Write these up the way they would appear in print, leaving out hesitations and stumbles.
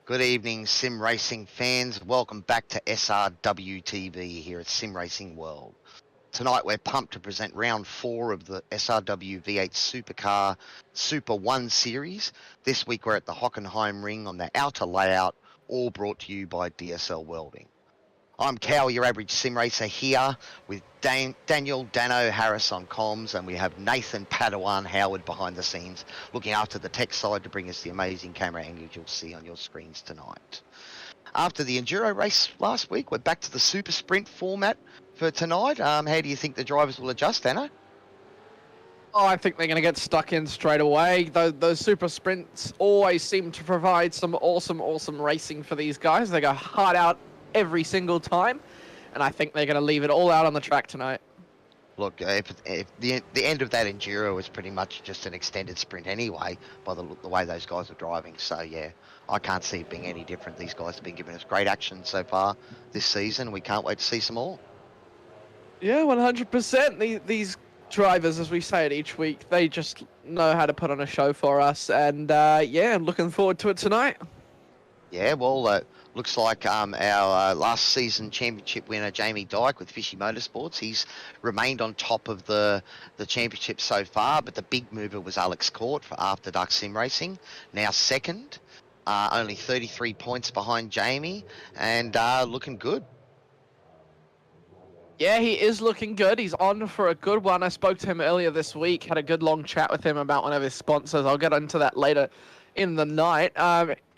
Good evening, sim racing fans. Welcome back to SRW TV here at Sim Racing World. Tonight we're pumped to present round 4 of the SRW V8 Supercar Super 1 series. This week we're at the Hockenheim ring on the outer layout, all brought to you by DSL Welding. I'm Cowy, your average sim racer, here with Daniel Dano Harris on comms, and we have Nathan Padawan Howard behind the scenes looking after the tech side to bring us the amazing camera angles you'll see on your screens tonight. After the Enduro race last week, we're back to the Super Sprint format for tonight. How do you think the drivers will adjust, Dano? Oh, I think they're going to get stuck in straight away. Those super sprints always seem to provide some awesome racing for these guys. They go hard out every single time, and I think they're going to leave it all out on the track tonight. Look, if the end of that Enduro is pretty much just an extended sprint anyway, by the way those guys are driving. So, yeah, I can't see it being any different. These guys have been giving us great action so far this season. We can't wait to see some more. Yeah, 100%. These drivers, as we say it each week, they just know how to put on a show for us. And, yeah, I'm looking forward to it tonight. Yeah, well, looks like our last season championship winner, Jamie Dyke with Fishy Motorsports, he's remained on top of the championship so far, but the big mover was Alex Court for After Dark Sim Racing, now second, only 33 points behind Jamie, and looking good. Yeah, he is looking good. He's on for a good one. I spoke to him earlier this week, had a good long chat with him about one of his sponsors. I'll get into that later in the night.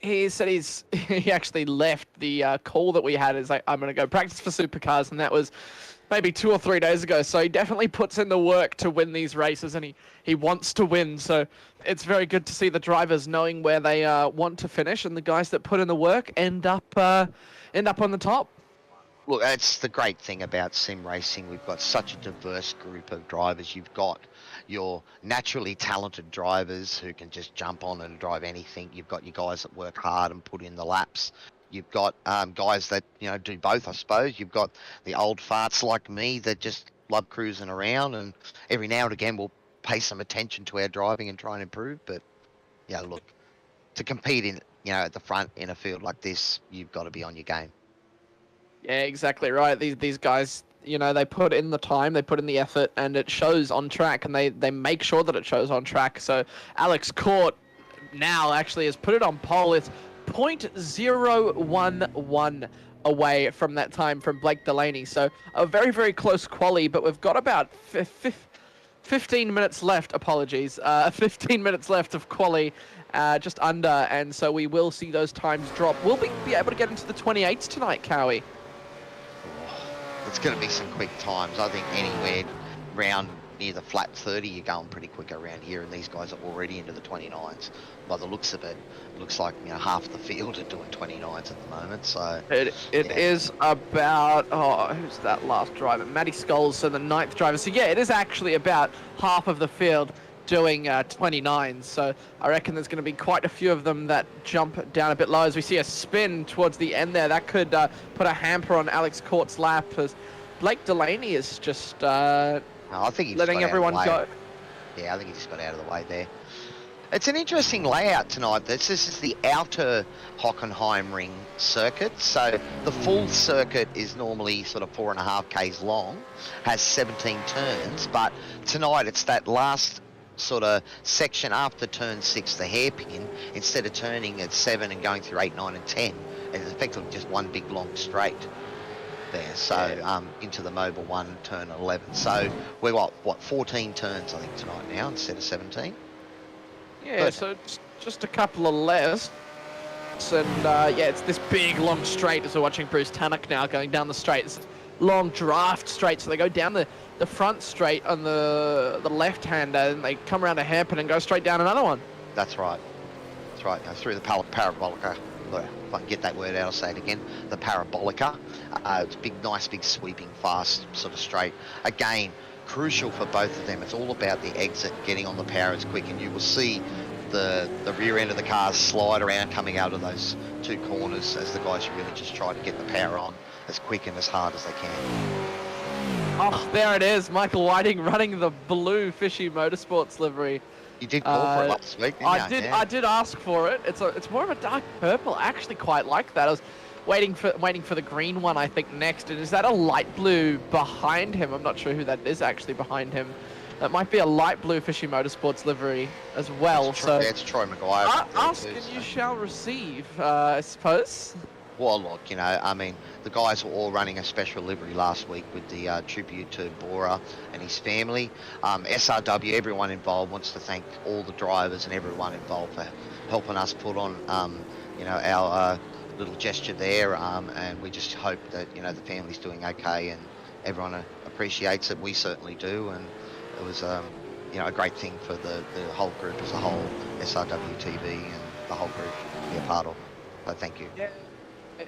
He said he actually left the call that we had. Is like, I'm going to go practice for Supercars, and that was maybe 2 or 3 days ago. So he definitely puts in the work to win these races, and he wants to win. So it's very good to see the drivers knowing where they want to finish, and the guys that put in the work end up on the top. Look, that's the great thing about sim racing. We've got such a diverse group of drivers. You've got your naturally talented drivers who can just jump on and drive anything. You've got your guys that work hard and put in the laps. You've got guys that do both, I suppose. You've got the old farts like me that just love cruising around, and every now and again we'll pay some attention to our driving and try and improve. But yeah, look, to compete in at the front in a field like this, you've got to be on your game. Yeah, exactly right. These guys, they put in the time, they put in the effort, and it shows on track, and they make sure that it shows on track. So Alex Court now actually has put it on pole. It's 0.011 away from that time from Blake Delaney. So a very, very close quali, but we've got about 15 minutes left. Apologies. 15 minutes left of quali. Just under, and so we will see those times drop. Will we be able to get into the 28s tonight, Cowy? It's going to be some quick times. I think anywhere round near the flat 30, you're going pretty quick around here, and these guys are already into the 29s. By the looks of it, looks like half the field are doing 29s at the moment. So it is about who's that last driver? Matty Skulls, so the 9th driver. So yeah, it is actually about half of the field doing 29s, so I reckon there's going to be quite a few of them that jump down a bit low as we see a spin towards the end there. That could put a hamper on Alex Court's lap, as Blake Delaney is just I think he's letting everyone go. Yeah, I think he just got out of the way there. It's an interesting layout tonight. This is the outer Hockenheim ring circuit. So the full circuit is normally sort of 4.5 Ks long, has 17 turns, but tonight it's that last sort of section after turn 6, the hairpin. Instead of turning at 7 and going through 8, 9 and 10, it's effectively just one big long straight there. So into the mobile 1, turn 11. So we're what 14 turns I think tonight now instead of 17. Yeah, but so just a couple of less. And yeah, it's this big long straight as we're watching Bruce Tannock now going down the straight. It's long draft straight, so they go down the front straight on the left-hander, and they come around a hairpin and go straight down another one. That's right. That's right. Now through the Parabolica. If I can get that word out, I'll say it again. The Parabolica. It's big, nice, big, sweeping, fast sort of straight. Again, crucial for both of them. It's all about the exit, getting on the power as quick, and you will see the rear end of the cars slide around coming out of those 2 corners as the guys really just try to get the power on as quick and as hard as they can. Oh, there it is. Michael Whiting running the blue Fishy Motorsports livery. You did call for it last week, didn't you? Yeah. I did ask for it. It's more of a dark purple. I actually quite like that. I was waiting for the green one, I think, next. And is that a light blue behind him? I'm not sure who that is actually behind him. That might be a light blue Fishy Motorsports livery as well. It's Troy Maguire. Ask and you shall receive, I suppose. Well, look, you know, I mean, the guys were all running a special livery last week with the tribute to Bora and his family. SRW, everyone involved wants to thank all the drivers and everyone involved for helping us put on, you know, our little gesture there. And we just hope that, you know, the family's doing okay and everyone appreciates it. We certainly do. And it was, you know, a great thing for the whole group as a whole, SRW TV and the whole group to be a part of. So thank you. Yeah.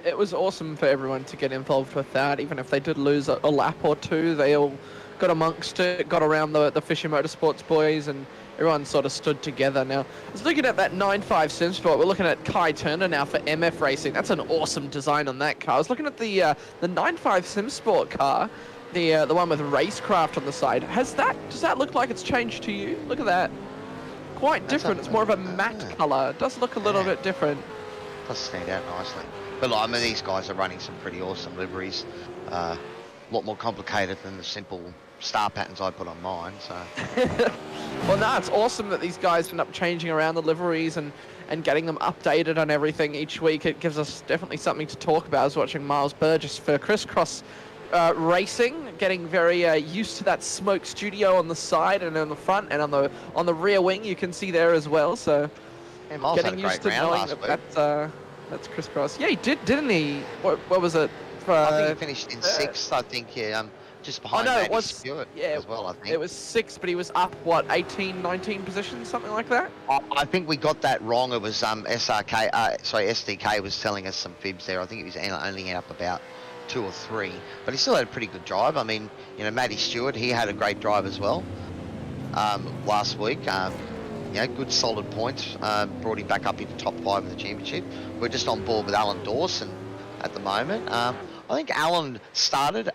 It was awesome for everyone to get involved with that. Even if they did lose a lap or two, they all got amongst it, got around the Fisher Motorsports boys, and everyone sort of stood together. Now, I was looking at that 9.5 Sim Sport. We're looking at Kai Turner now for MF Racing. That's an awesome design on that car. I was looking at the 9.5 Sim Sport car, the one with racecraft on the side. Does that look like it's changed to you? Look at that. Quite different. It's more of a matte colour. It does look a little bit different. Does stand out nicely. But like, I mean, these guys are running some pretty awesome liveries. A lot more complicated than the simple star patterns I put on mine. So. Well, no, it's awesome that these guys end up changing around the liveries and getting them updated on everything each week. It gives us definitely something to talk about. I was watching Miles Burgess for Crisscross Racing, getting very used to that smoke studio on the side and on the front and on the rear wing. You can see there as well. So yeah, getting used to knowing that's Crisscross. Yeah, he did, didn't he? What was it? I think he finished in sixth. I think, yeah, just behind Matty Stewart as well, I think. It was sixth, but he was up, 18, 19 positions, something like that? I think we got that wrong. It was SDK was telling us some fibs there. I think he was only up about 2 or 3, but he still had a pretty good drive. I mean, you know, Matty Stewart, he had a great drive as well last week. Yeah, good solid points, brought him back up into top 5 of the championship. We're just on board with Alan Dawson at the moment. I think Alan started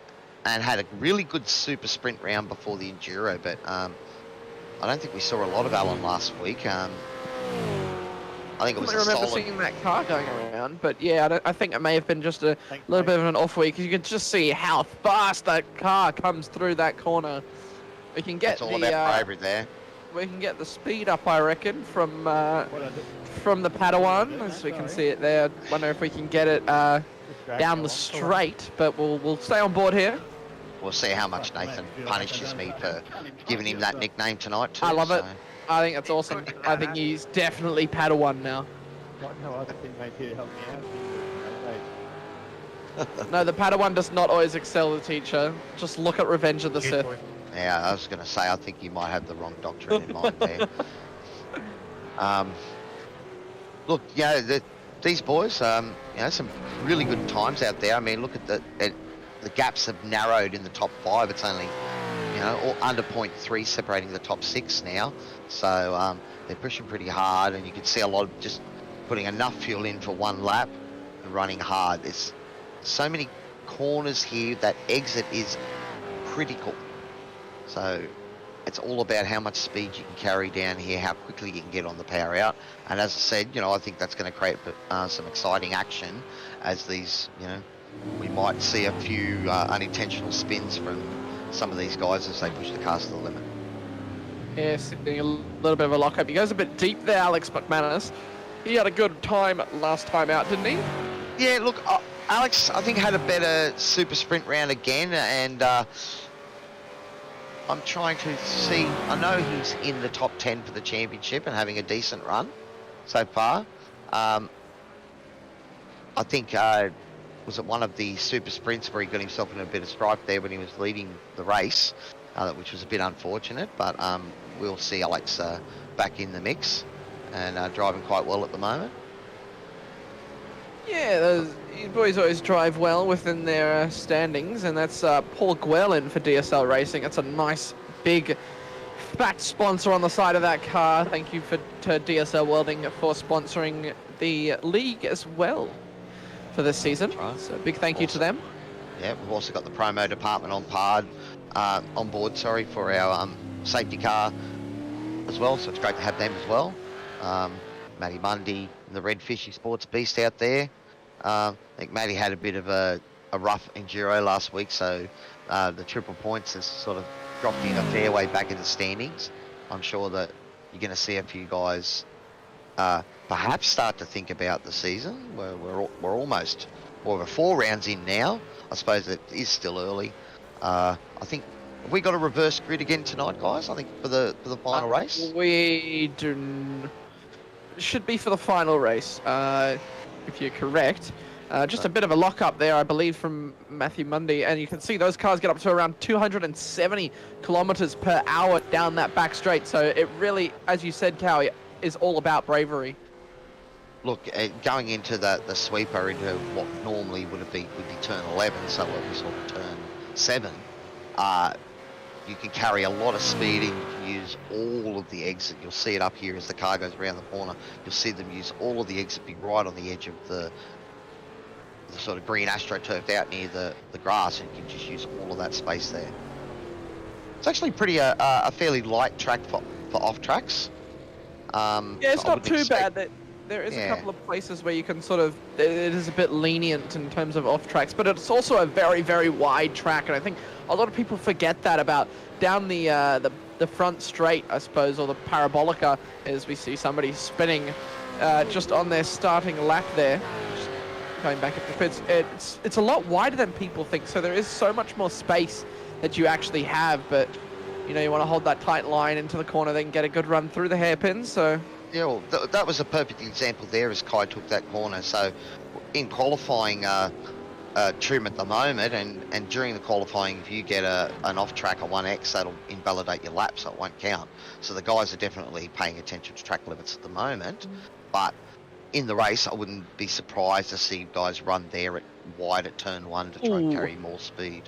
and had a really good super sprint round before the Enduro, but I don't think we saw a lot of Alan last week. I think it was I remember seeing that car going around, but yeah, I think it may have been just a little bit of an off week. You can just see how fast that car comes through that corner. We can get it's all about bravery there. We can get the speed up, I reckon, from the Padawan, as we can see it there. Wonder if we can get it down the straight, but we'll stay on board here. We'll see how much Nathan punishes me for giving him that nickname tonight too. I love it. I think that's awesome. I think he's definitely Padawan now. No, the Padawan does not always excel the teacher. Just look at Revenge of the Sith. Yeah, I was going to say, I think you might have the wrong doctrine in mind there. Look, you know, these boys, you know, some really good times out there. I mean, look at the gaps have narrowed in the top 5. It's only, you know, or under 0.3 separating the top 6 now. So they're pushing pretty hard, and you can see a lot of just putting enough fuel in for one lap and running hard. There's so many corners here. That exit is critical. So it's all about how much speed you can carry down here, how quickly you can get on the power out. And as I said, you know, I think that's going to create some exciting action as these, you know, we might see a few unintentional spins from some of these guys as they push the cars to the limit. Yeah, sitting a little bit of a lockup. He goes a bit deep there, Alex Mcmanus. He had a good time last time out, didn't he? Yeah, look, Alex, I think had a better super sprint round again, and I'm trying to see, I know he's in the top 10 for the championship and having a decent run so far. I think, was it one of the super sprints where he got himself in a bit of strife there when he was leading the race, which was a bit unfortunate, but we'll see Alex back in the mix and driving quite well at the moment. Yeah, those boys always drive well within their standings, and that's Paul Gwelin for DSL Racing. That's a nice, big, fat sponsor on the side of that car. Thank you to DSL Welding for sponsoring the league as well for this season. Right. So big thank you to them. Yeah, we've also got the promo department on board for our safety car as well, so it's great to have them as well. Matty Mundy, the Red Fishy Sports Beast out there. I think Matty had a bit of a rough enduro last week, so the triple points has sort of dropped in a fair way back in the standings. I'm sure that you're going to see a few guys perhaps start to think about the season. We're almost over 4 rounds in now. I suppose it is still early. I think, have we got a reverse grid again tonight, guys? I think for the final race. We should be for the final race, if you're correct. Just a bit of a lock-up there, I believe, from Matthew Mundy. And you can see those cars get up to around 270 kilometers per hour down that back straight. So it really, as you said, Cowy, is all about bravery. Look, going into the sweeper into what normally would be turn 11, so what we saw turn 7, you can carry a lot of speed in. You can use all of the exit. You'll see it up here as the car goes around the corner. You'll see them use all of the exit, be right on the edge of the sort of green astroturf out near the grass, and you can just use all of that space there. It's actually pretty a fairly light track for off tracks. Yeah, it's not too bad. There is a couple of places where you can sort of, it is a bit lenient in terms of off tracks, but it's also a very, very wide track, and I think a lot of people forget that about down the front straight, I suppose, or the Parabolica, as we see somebody spinning just on their starting lap there. Just going back up the pits, it's a lot wider than people think, so there is so much more space that you actually have, but you know, you want to hold that tight line into the corner, then get a good run through the hairpins, so... Yeah, well, that was a perfect example there as Kai took that corner. So in qualifying trim at the moment, and during the qualifying, if you get an off-track, a 1X, that'll invalidate your lap, so it won't count. So the guys are definitely paying attention to track limits at the moment. But in the race, I wouldn't be surprised to see guys run there at wide at turn 1 to try and carry more speed.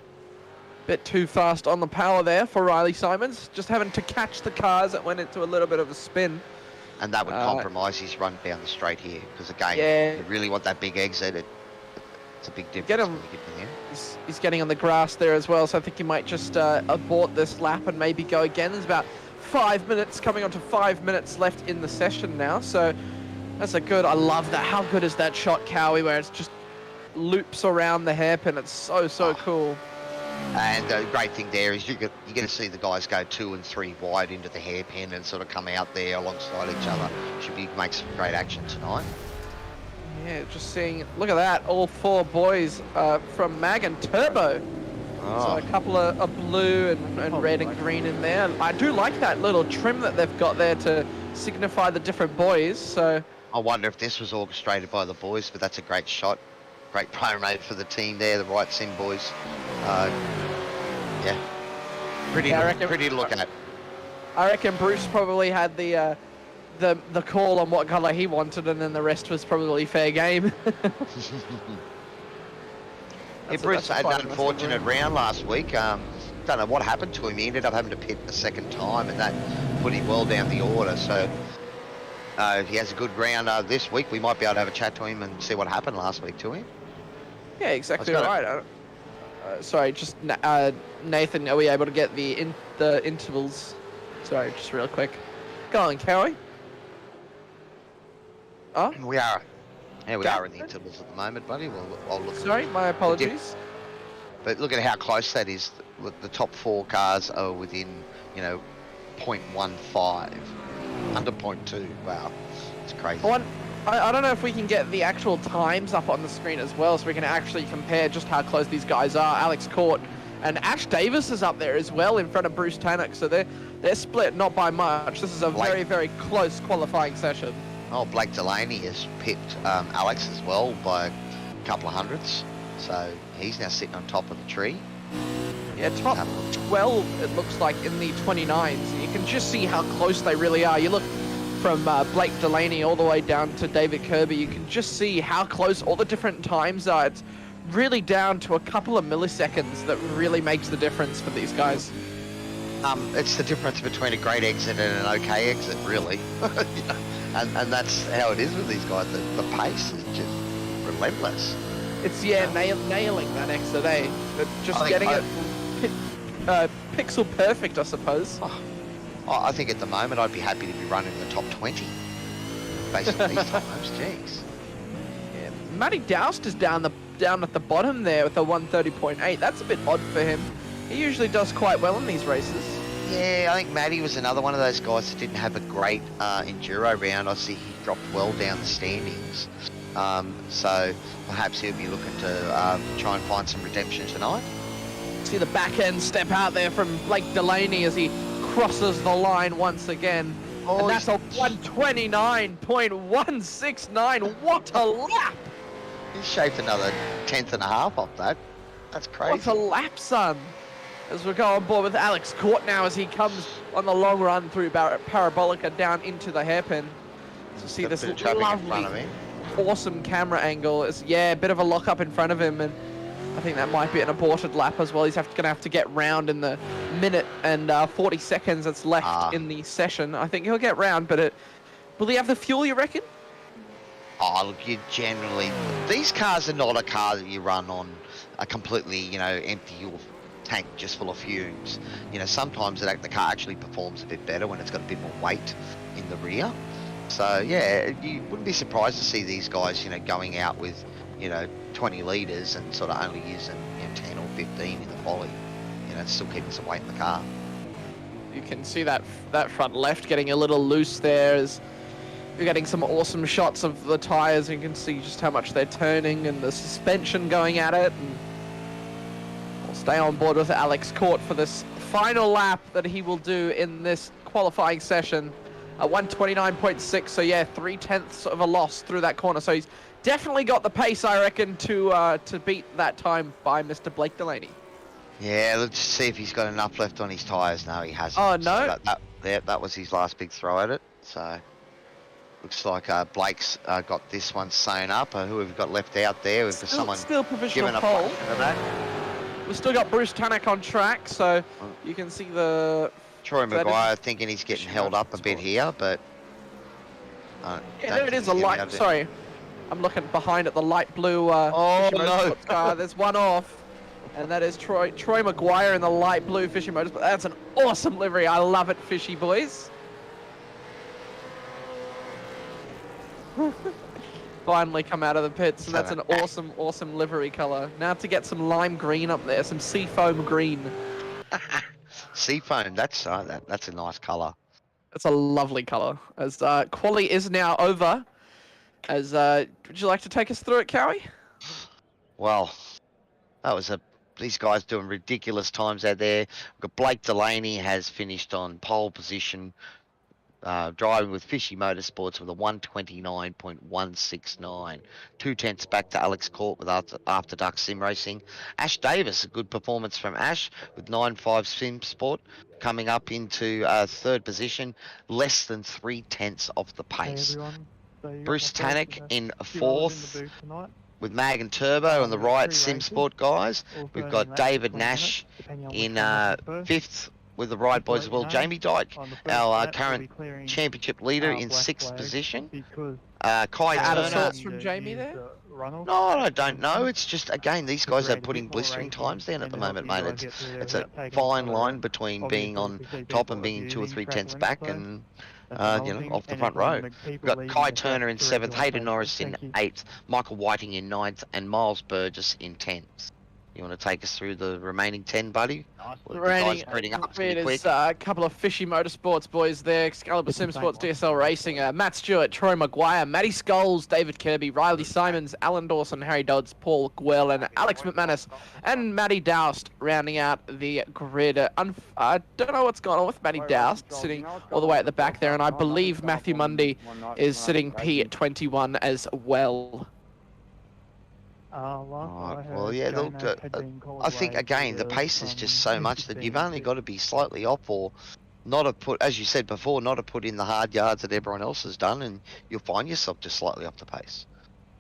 Bit too fast on the power there for Riley Simons, just having to catch the cars that went into a little bit of a spin. And that would compromise his run down the straight here, because again, you really want that big exit. It's a big difference. When you get there. He's getting on the grass there as well, so I think he might just abort this lap and maybe go again. There's about 5 minutes, coming on to 5 minutes left in the session now, so that's a good, I love that. How good is that shot, Cowy, where it's just loops around the hairpin? It's so cool. And the great thing there is you're going to see the guys go 2 and 3 wide into the hairpin and sort of come out there alongside each other. Should make some great action tonight. Yeah, just seeing, look at that, all 4 boys from Mag and Turbo. So a couple of blue and red and green in there. And I do like that little trim that they've got there to signify the different boys. So I wonder if this was orchestrated by the boys, but that's a great shot. Great promo for the team there, the Right Sim boys. Yeah, pretty to look at. I reckon Bruce probably had the call on what colour he wanted, and then the rest was probably fair game. Bruce had an unfortunate round last week. Don't know what happened to him. He ended up having to pit the second time, and that put him well down the order. So if he has a good round this week, we might be able to have a chat to him and see what happened last week to him. Yeah, exactly right. Sorry, just Nathan, are we able to get the intervals? Sorry, just real quick. Go on, Cowy. Oh? We are. Yeah, we are in the intervals at the moment, buddy. I'll look. Sorry, my apologies. But look at how close that is. The top 4 cars are within, 0.15, under 0.2. Wow, it's crazy. I don't know if we can get the actual times up on the screen as well, so we can actually compare just how close these guys are. Alex Court and Ash Davis is up there as well in front of Bruce Tannock, so they're split not by much. This is a very, very close qualifying session. Oh, Blake Delaney has pipped Alex as well by a couple of hundredths, so he's now sitting on top of the tree. Yeah, top 12 it looks like in the 29s. You can just see how close they really are. You look from Blake Delaney all the way down to David Kirby, you can just see how close all the different times are. It's really down to a couple of milliseconds that really makes the difference for these guys. It's the difference between a great exit and an okay exit, really. and that's how it is with these guys. The pace is just relentless. It's, nailing that exit, But just getting it pixel perfect, I suppose. I think at the moment I'd be happy to be running in the top 20 based on these times. Jeez. Yeah, Matty Dawson is down at the bottom there with a 130.8. That's a bit odd for him. He usually does quite well in these races. Yeah, I think Matty was another one of those guys that didn't have a great enduro round. I see he dropped well down the standings. So perhaps he'll be looking to try and find some redemption tonight. See the back end step out there from Blake Delaney as he crosses the line once again. Oh, and that's a 129.169. What a lap! He's shaved another 10th and a half off that. That's crazy. What a lap, son! As we go on board with Alex Court now as he comes on the long run through Parabolica down into the hairpin. So see this lovely, awesome camera angle. It's, yeah, a bit of a lock up in front of him, and I think that might be an aborted lap as well. He's going to have to get round in the minute and 40 seconds that's left in the session. I think he'll get round, but will he have the fuel, you reckon? Oh, look, you generally... These cars are not a car that you run on a completely, empty your tank just full of fumes. Sometimes the car actually performs a bit better when it's got a bit more weight in the rear. So, yeah, you wouldn't be surprised to see these guys, going out with, 20 litres and sort of only using 10 or 15 in the volley. Still keeping some weight in the car. You can see that front left getting a little loose there as you're getting some awesome shots of the tyres. You can see just how much they're turning and the suspension going at it. And we'll stay on board with Alex Court for this final lap that he will do in this qualifying session. 129.6, so yeah, 3/10 of a loss through that corner. So he's definitely got the pace, I reckon, to beat that time by Mr. Blake Delaney. Yeah, let's see if he's got enough left on his tyres. No, he hasn't. Oh, no? So that was his last big throw at it. So looks like Blake's got this one sewn up. Who have we got left out there? We've got someone still provisional given pole. a that. We've still got Bruce Tanak on track, so you can see the... Troy Maguire thinking he's getting held up a bit here, but... yeah, there it is, a light... Sorry, I'm looking behind at the light blue no. car. There's one off, and that is Troy Maguire in the light blue Fishy Motors. But that's an awesome livery. I love it, Fishy boys. Finally come out of the pits, and that's an awesome, awesome livery colour. Now to get some lime green up there, some seafoam green. Seafoam, that's a nice colour. It's a lovely colour. As quali is now over. As would you like to take us through it, Cowy? Well, that was these guys doing ridiculous times out there. We've got Blake Delaney has finished on pole position, driving with Fishy Motorsports with a 129.169. 2/10 back to Alex Court with After Dark Sim Racing. Ash Davis, a good performance from Ash with 9.5 Sim Sport, coming up into third position, less than 3/10 of the pace. Bruce Tanak in fourth with Mag and Turbo on the right, Sim Sport guys. We've got David Nash in fifth with the Ride Boys as well. Jamie Dyke, our current championship leader, in sixth position. Kai Turner. From Jamie there? No, I don't know. It's just, again, these guys are putting blistering times down at the moment, mate. It's a fine line between being on top and being 2 or 3/10 back and, off the front row. We've got Kai Turner in 7th, Hayden Norris in 8th, Michael Whiting in 9th, and Miles Burgess in 10th. You want to take us through the remaining 10, buddy? The remaining is a couple of Fishy Motorsports boys there. Excalibur Sim Sports, DSL Racing, Matt Stewart, Troy Maguire, Matty Scholes, David Kirby, Riley Simons, Alan Dawson, Harry Dodds, Paul Gwell, and Alex Mcmanus, and Matty Dowst rounding out the grid. I don't know what's going on with Matty Dowst sitting all the way at the back there, and I believe Matthew Mundy is sitting P21 as well. Well, yeah, look, I think, again, the pace is just so much that you've only got to be slightly off or not have put, as you said before, not have put in the hard yards that everyone else has done, and you'll find yourself just slightly off the pace.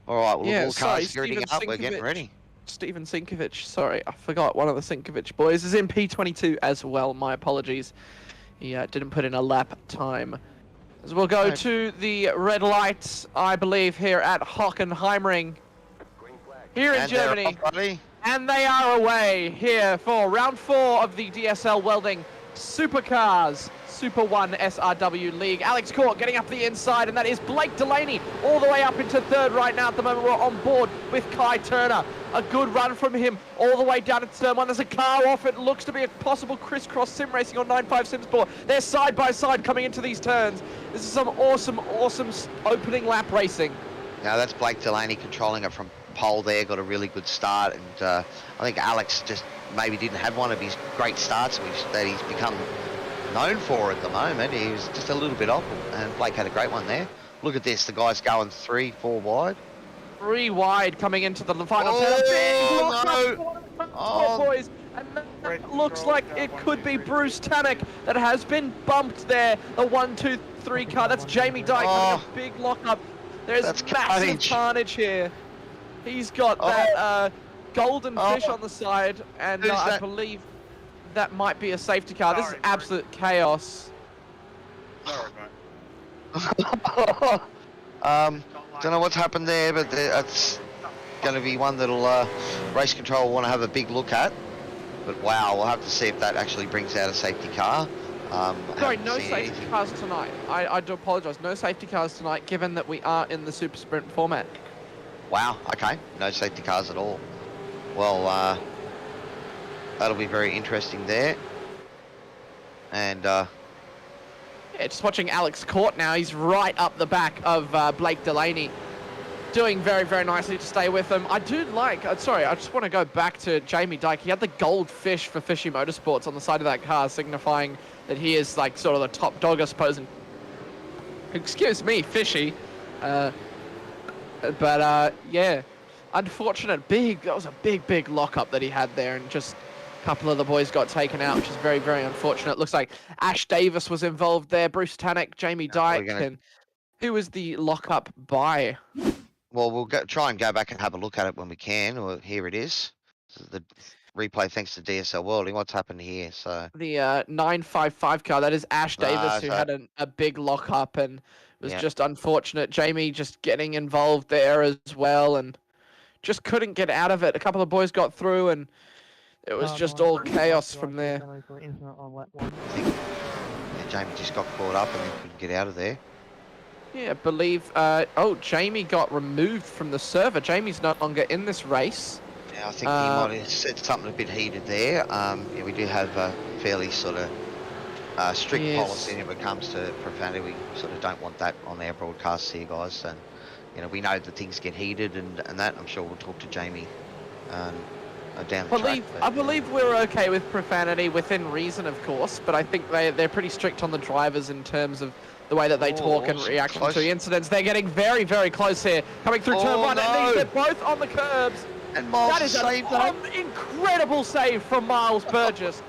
All right, well, yeah, all cars gearing up, we're getting ready. Stephen Sinkovich, sorry, I forgot one of the Sinkovich boys is in P22 as well. My apologies. He didn't put in a lap time. As we'll go to the red lights, I believe, here at Hockenheim here in Germany. And they are away here for round 4 of the DSL Welding Supercars Super 1 SRW League. Alex Court getting up the inside, and that is Blake Delaney all the way up into third right now. At the moment, we're on board with Kai Turner. A good run from him all the way down to turn 1. There's a car off. It looks to be a possible crisscross sim racing on 9.5 Simsport. They're side by side coming into these turns. This is some awesome opening lap racing. Now that's Blake Delaney controlling it from pole there, got a really good start, and I think Alex just maybe didn't have one of his great starts that he's become known for at the moment. He was just a little bit off, and Blake had a great one there. Look at this, the guy's going 3-4 wide. 3 wide coming into the final boys, and that looks like it could be Bruce Tannock that has been bumped there. The 1-2-3 car, that's Jamie Dyke having a big lockup. There's massive carnage here. He's got that golden fish on the side, and I believe that might be a safety car. This is absolute chaos. Sorry, Don't know what's happened there, but it's going to be one that'll race control will want to have a big look at. But wow, we'll have to see if that actually brings out a safety car. Sorry, no safety cars tonight. I do apologise. No safety cars tonight, given that we are in the super sprint format. Wow, okay. No safety cars at all. Well, that'll be very interesting there. And yeah, just watching Alex Court now. He's right up the back of Blake Delaney, doing very, very nicely to stay with him. I do like, sorry, I just want to go back to Jamie Dyke. He had the gold fish for Fishy Motorsports on the side of that car, signifying that he is like sort of the top dog, I suppose. And, excuse me, Fishy. But yeah, unfortunate. That was a big lockup that he had there, and just a couple of the boys got taken out, which is very, very unfortunate. Looks like Ash Davis was involved there, Bruce Tannock, Jamie Dyke, and who was the lockup by? Well, we'll try and go back and have a look at it when we can. Well, here it is. This is the replay thanks to DSL Welding. What's happened here? So the 955 car, that is Ash Davis, who had a big lockup, and was just unfortunate. Jamie just getting involved there as well, and just couldn't get out of it. A couple of boys got through, and it was just all chaos from there. I think Jamie just got caught up and then couldn't get out of there. Yeah, I believe... Jamie got removed from the server. Jamie's no longer in this race. Yeah, I think he might have said something a bit heated there. Yeah, we do have a fairly sort of strict policy when it comes to profanity. We sort of don't want that on our broadcasts here, guys. And you know, we know that things get heated and that. I'm sure we'll talk to Jamie down the track. I believe we're okay with profanity within reason, of course, but I think they're pretty strict on the drivers in terms of the way that they talk and reaction to incidents. They're getting very, very close here, coming through turn 1, and they're both on the curbs. And Miles that is an incredible save from Miles Burgess.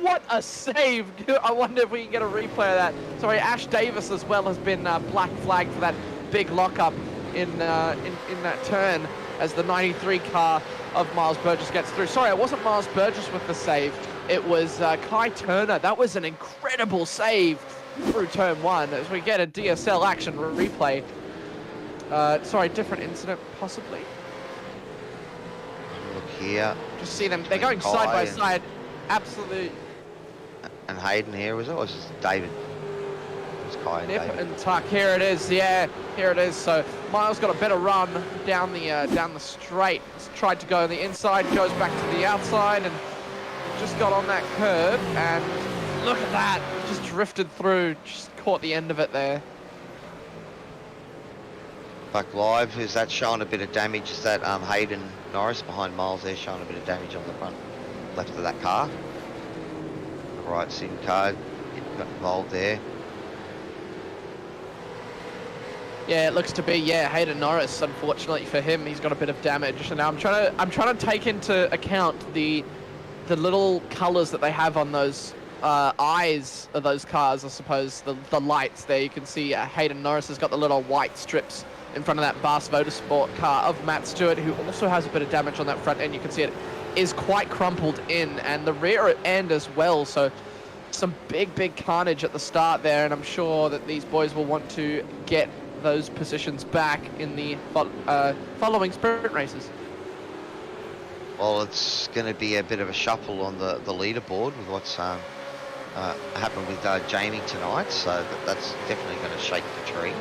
What a save! I wonder if we can get a replay of that. Sorry, Ash Davis as well has been black flagged for that big lockup in that turn as the 93 car of Miles Burgess gets through. Sorry, it wasn't Miles Burgess with the save. It was Kai Turner. That was an incredible save through turn 1 as we get a DSL action replay. Sorry, different incident possibly. Look here. Just see them. They're going side by side. Absolute. And Hayden here, was it? Or was it David? It was Kai and Nip David. and tuck. Here it is. Yeah, here it is. So Miles got a better run down the straight. Tried to go on the inside, goes back to the outside, and just got on that curb. And look at that. Just drifted through. Just caught the end of it there. Back live, is that showing a bit of damage? Is that Hayden Norris behind Miles there showing a bit of damage on the front left of that car? Right, sim car got involved there. Yeah, it looks to be Hayden Norris. Unfortunately for him, he's got a bit of damage. And now I'm trying to take into account the little colours that they have on those eyes of those cars. I suppose the lights there. You can see Hayden Norris has got the little white strips in front of that Bass Motorsport car of Matt Stewart, who also has a bit of damage on that front end. You can see it is quite crumpled in, and the rear end as well. So some big carnage at the start there, and I'm sure that these boys will want to get those positions back in the following sprint races. Well, it's going to be a bit of a shuffle on the leaderboard with what's happened with Jamie tonight, so that's definitely going to shake the tree.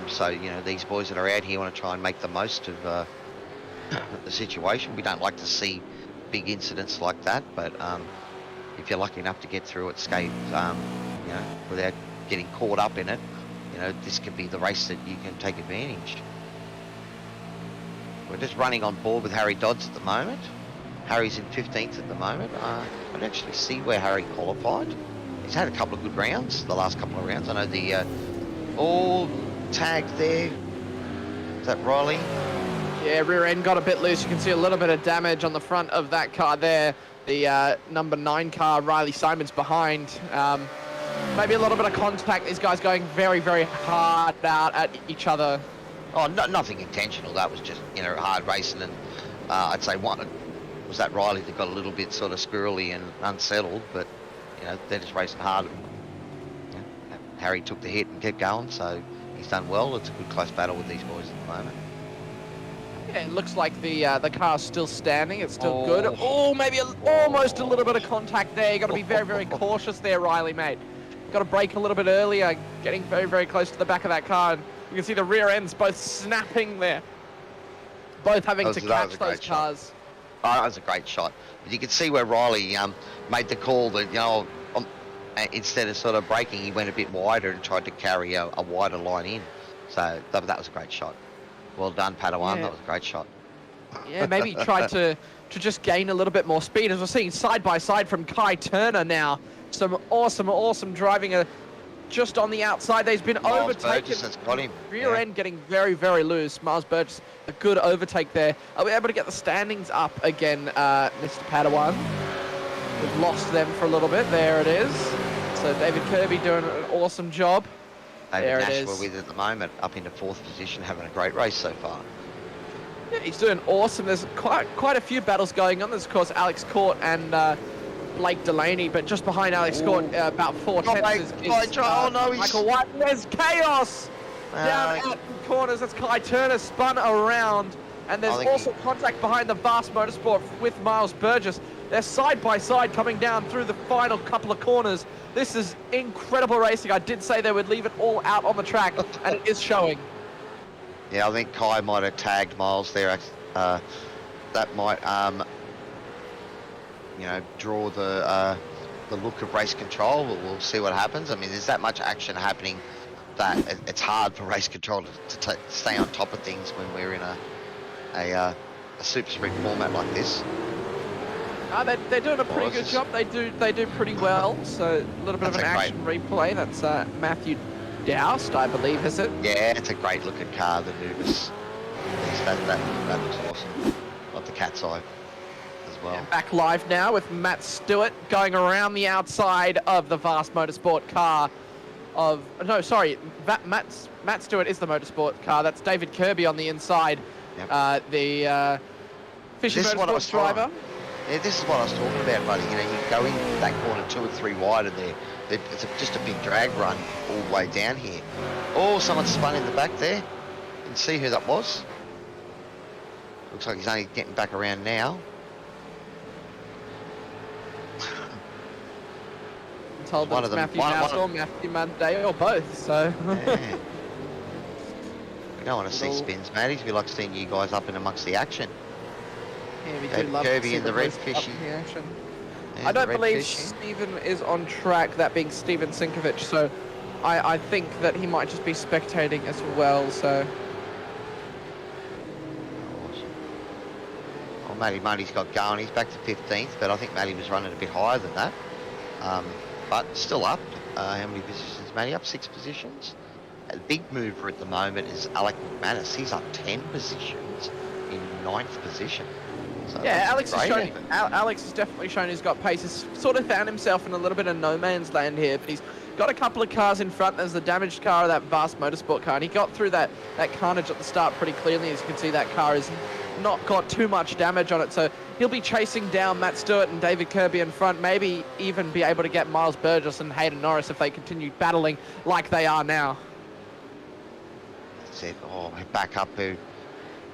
So, you know, these boys that are out here want to try and make the most of the situation. We don't like to see big incidents like that, but if you're lucky enough to get through it scathed, you know, without getting caught up in it, you know, this could be the race that you can take advantage. We're just running on board with Harry Dodds at the moment. Harry's in 15th at the moment. I can actually see where Harry qualified. He's had a couple of good rounds, the last couple of rounds. I know the all tagged there. Is that Riley? Yeah, rear end got a bit loose. You can see a little bit of damage on the front of that car there. The number 9 car, Riley Simon's behind. Maybe a little bit of contact. These guys going very, very hard out at each other. Oh, nothing intentional. That was just, you know, hard racing. And I'd say one was that Riley that got a little bit sort of squirrely and unsettled. But, you know, they're just racing hard. And, you know, Harry took the hit and kept going. So he's done well. It's a good close battle with these boys at the moment. Yeah, it looks like the car's still standing. It's still good. Oh, maybe almost a little bit of contact there. You got to be very, very cautious there, Riley, mate. Got to brake a little bit earlier, getting very, very close to the back of that car. And you can see the rear ends both snapping there. Both having to catch those cars. Oh, that was a great shot. But you can see where Riley made the call that, you know, instead of sort of braking, he went a bit wider and tried to carry a wider line in. So that was a great shot. Well done, Padawan. Yeah. That was a great shot. Yeah, maybe he tried to just gain a little bit more speed. As we're seeing side by side from Kai Turner now. Some awesome driving just on the outside. He's been overtaken. Has got him. Rear end getting very, very loose. Miles Burgess, a good overtake there. Are we able to get the standings up again, Mr. Padawan? We've lost them for a little bit. There it is. So David Kirby doing an awesome job. David Nash we're with at the moment, up into 4th position, having a great race so far. Yeah, he's doing awesome. There's quite a few battles going on. There's, of course, Alex Court and Blake Delaney, but just behind Alex Court, about 4 tenths is Michael White. There's chaos down out the corners. That's Kai Turner spun around. And there's also contact behind the Vast Motorsport with Miles Burgess. They're side by side coming down through the final couple of corners. This is incredible racing. I did say they would leave it all out on the track, and it is showing. Yeah, I think Kai might have tagged Miles there. That might, you know, draw the look of race control. We'll see what happens. I mean, there's that much action happening that it's hard for race control to stay on top of things when we're in a super sprint format like this. They're doing a pretty good job. They do pretty well. So a little bit of an action replay. That's Matthew Dawson, I believe, is it? Yeah, it's a great looking car. The Nubis. That looks awesome. Got the cat's eye as well. And back live now with Matt Stewart going around the outside of the Vast Motorsport car. Matt Stewart is the Motorsport car. That's David Kirby on the inside. Yep. The Fisher Motorsports driver. Yeah, this is what I was talking about, buddy. You know, you go in that corner 2 or 3 wide, and it's just a big drag run all the way down here. Oh, someone spun in the back there. Didn't see who that was. Looks like he's only getting back around now. I'm told that it's Matthew Dawson or Matthew Monday or both, so... Yeah. We don't want to see spins, Matties. We like seeing you guys up in amongst the action. Yeah, we do love Kirby to see in the red fishy. I don't believe Stephen is on track, that being Stephen Sinkovich, so I think that he might just be spectating as well, so... Awesome. Well, Matty Mundy's got going. He's back to 15th, but I think Matty was running a bit higher than that. But still up. How many positions, Matty? Up 6 positions. A big mover at the moment is Alec Mcmanus. He's up 10 positions in 9th position. So yeah, Alex has definitely shown he's got pace. He's sort of found himself in a little bit of no man's land here, but he's got a couple of cars in front. There's the damaged car of that Vast Motorsport car, and he got through that carnage at the start pretty clearly. As you can see, that car has not got too much damage on it, so he'll be chasing down Matt Stewart and David Kirby in front, maybe even be able to get Miles Burgess and Hayden Norris if they continue battling like they are now. That's it. Oh, back up who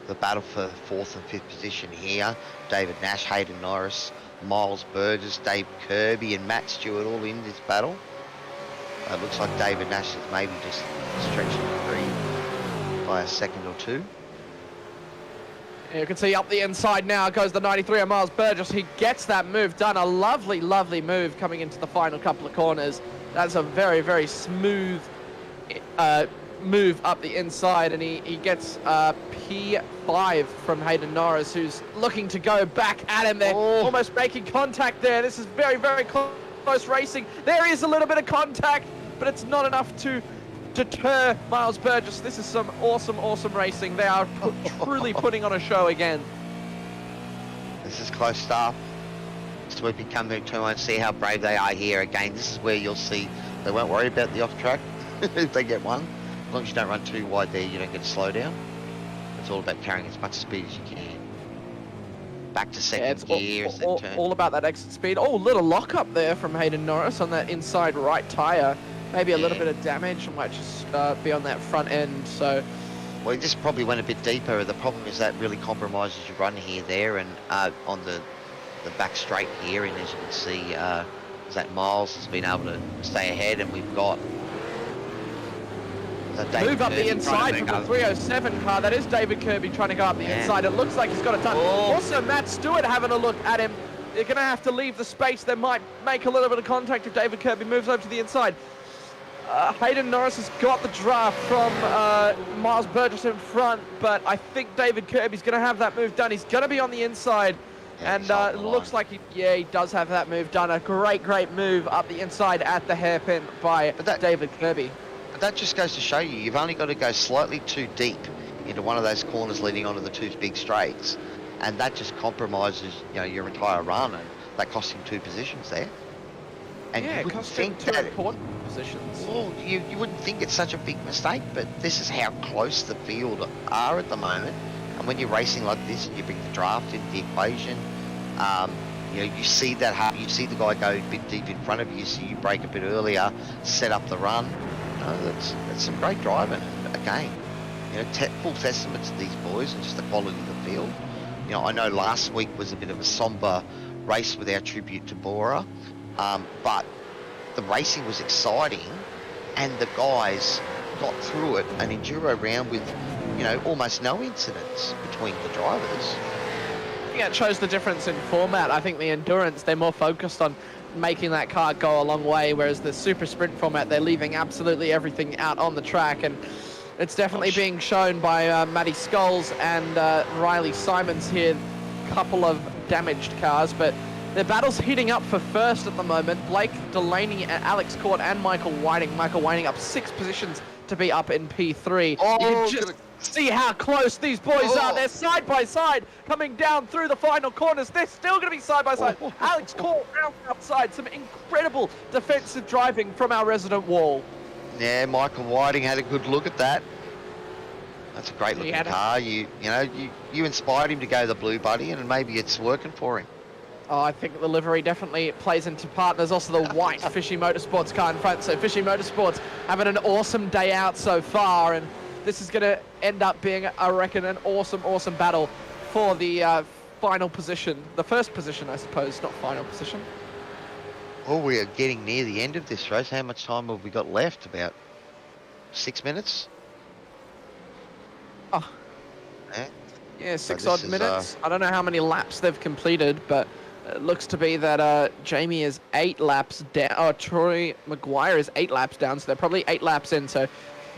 the battle for 4th and 5th position here. David Nash, Hayden Norris, Miles Burgess, Dave Kirby and Matt Stewart all in this battle. It looks like David Nash is maybe just stretching free by a second or two. You can see up the inside now goes the 93 of Miles Burgess. He gets that move done. A lovely, lovely move coming into the final couple of corners. That's a very, very smooth move up the inside, and he gets P5 from Hayden Norris, who's looking to go back at him there, almost making contact there. This is very, very close racing. There is a little bit of contact, but it's not enough to deter Miles Burgess. This is some awesome, awesome racing. They are truly putting on a show again. This is close stuff. Swooping come to turn and see how brave they are here. Again, this is where you'll see they won't worry about the off track if they get one. As long as you don't run too wide there, you don't get a slowdown. It's all about carrying as much speed as you can. Back to second gear. All about that exit speed. Oh, little lock up there from Hayden Norris on that inside right tyre. Maybe a little bit of damage. It might just be on that front end. So, well, he just probably went a bit deeper. The problem is that really compromises your run here, there, and on the back straight here. And as you can see, that Miles has been able to stay ahead, and we've got move up the inside from the 307 car. That is David Kirby trying to go up the inside. It looks like he's got it done. Also, Matt Stewart having a look at him. They're going to have to leave the space. They might make a little bit of contact if David Kirby moves over to the inside. Hayden Norris has got the draft from Miles Burgess in front, but I think David Kirby's going to have that move done. He's going to be on the inside, and it looks like he does have that move done. A great, great move up the inside at the hairpin by David Kirby. But that just goes to show you, you've only got to go slightly too deep into one of those corners leading onto the two big straights, and that just compromises, your entire run, and that costs him 2 positions there. And you wouldn't think that important positions. Well, you wouldn't think it's such a big mistake, but this is how close the field are at the moment. And when you're racing like this and you bring the draft into the equation, you see that happen. You see the guy go a bit deep in front of you, so you break a bit earlier, set up the run. That's some great driving. Again, full testament to these boys and just the quality of the field. I know last week was a bit of a somber race with our tribute to Bora. But the racing was exciting, and the guys got through it an enduro round with, almost no incidents between the drivers. Yeah, it shows the difference in format. I think the endurance, they're more focused on making that car go a long way, whereas the super sprint format, they're leaving absolutely everything out on the track, and it's definitely being shown by Matty Scholes and Riley Simons here. Couple of damaged cars, but the battle's heating up for first at the moment. Blake Delaney, Alex Court, and Michael Whiting. Michael Whiting up 6 positions to be up in P3. You can just see how close these boys are. They're side by side coming down through the final corners. They're still going to be side by side. Alex Court round outside. Some incredible defensive driving from our resident Wall. Yeah, Michael Whiting had a good look at that. That's a great looking car. You inspired him to go the blue, buddy, and maybe it's working for him. Oh, I think the livery definitely plays into part. There's also the white Fishy Motorsports car in front. So Fishy Motorsports having an awesome day out so far. And this is going to end up being, I reckon, an awesome, awesome battle for the final position. The first position, I suppose, not final position. Well, we are getting near the end of this race. How much time have we got left? About 6 minutes? Oh. Yeah, 6 odd minutes. I don't know how many laps they've completed, but it looks to be that Jamie is 8 laps down. Troy Maguire is 8 laps down, so they're probably 8 laps in. So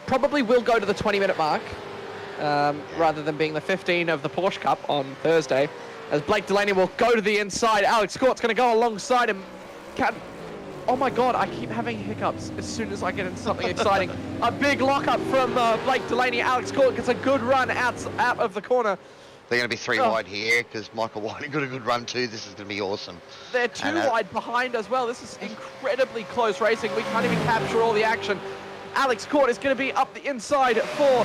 probably will go to the 20-minute mark rather than being the 15 of the Porsche Cup on Thursday. As Blake Delaney will go to the inside. Alex Court's going to go alongside him. Oh my God, I keep having hiccups as soon as I get into something exciting. A big lockup from Blake Delaney. Alex Court gets a good run out of the corner. They're going to be 3 wide here because Michael Whiting got a good run too. This is going to be awesome. They're 2 wide behind as well. This is incredibly close racing. We can't even capture all the action. Alex Court is going to be up the inside for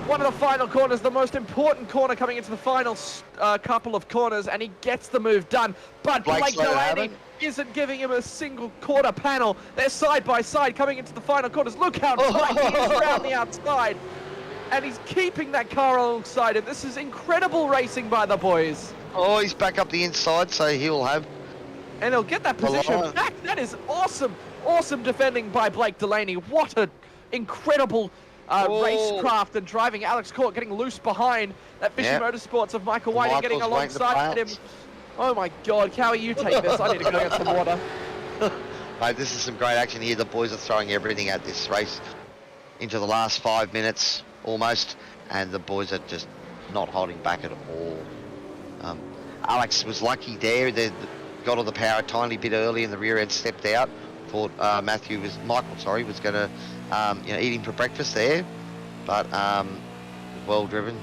one of the final corners, the most important corner coming into the final couple of corners, and he gets the move done. But Blake Delaney isn't giving him a single quarter panel. They're side by side coming into the final corners. Look how tight he is around the outside. and he's keeping that car alongside him. This is incredible racing by the boys. Oh, he's back up the inside, so he'll have... And he'll get that position back. That is awesome. Awesome defending by Blake Delaney. What an incredible racecraft and driving. Alex Court getting loose behind that Fishy Motorsports of Michael White and getting alongside him. Oh my God, Cowy, you take this. I need to go get some water. Mate, this is some great action here. The boys are throwing everything at this race into the last 5 minutes almost, and the boys are just not holding back at all. Alex was lucky there. They got all the power a tiny bit early, and the rear end stepped out. Thought Michael was going to eat him for breakfast there, but well driven.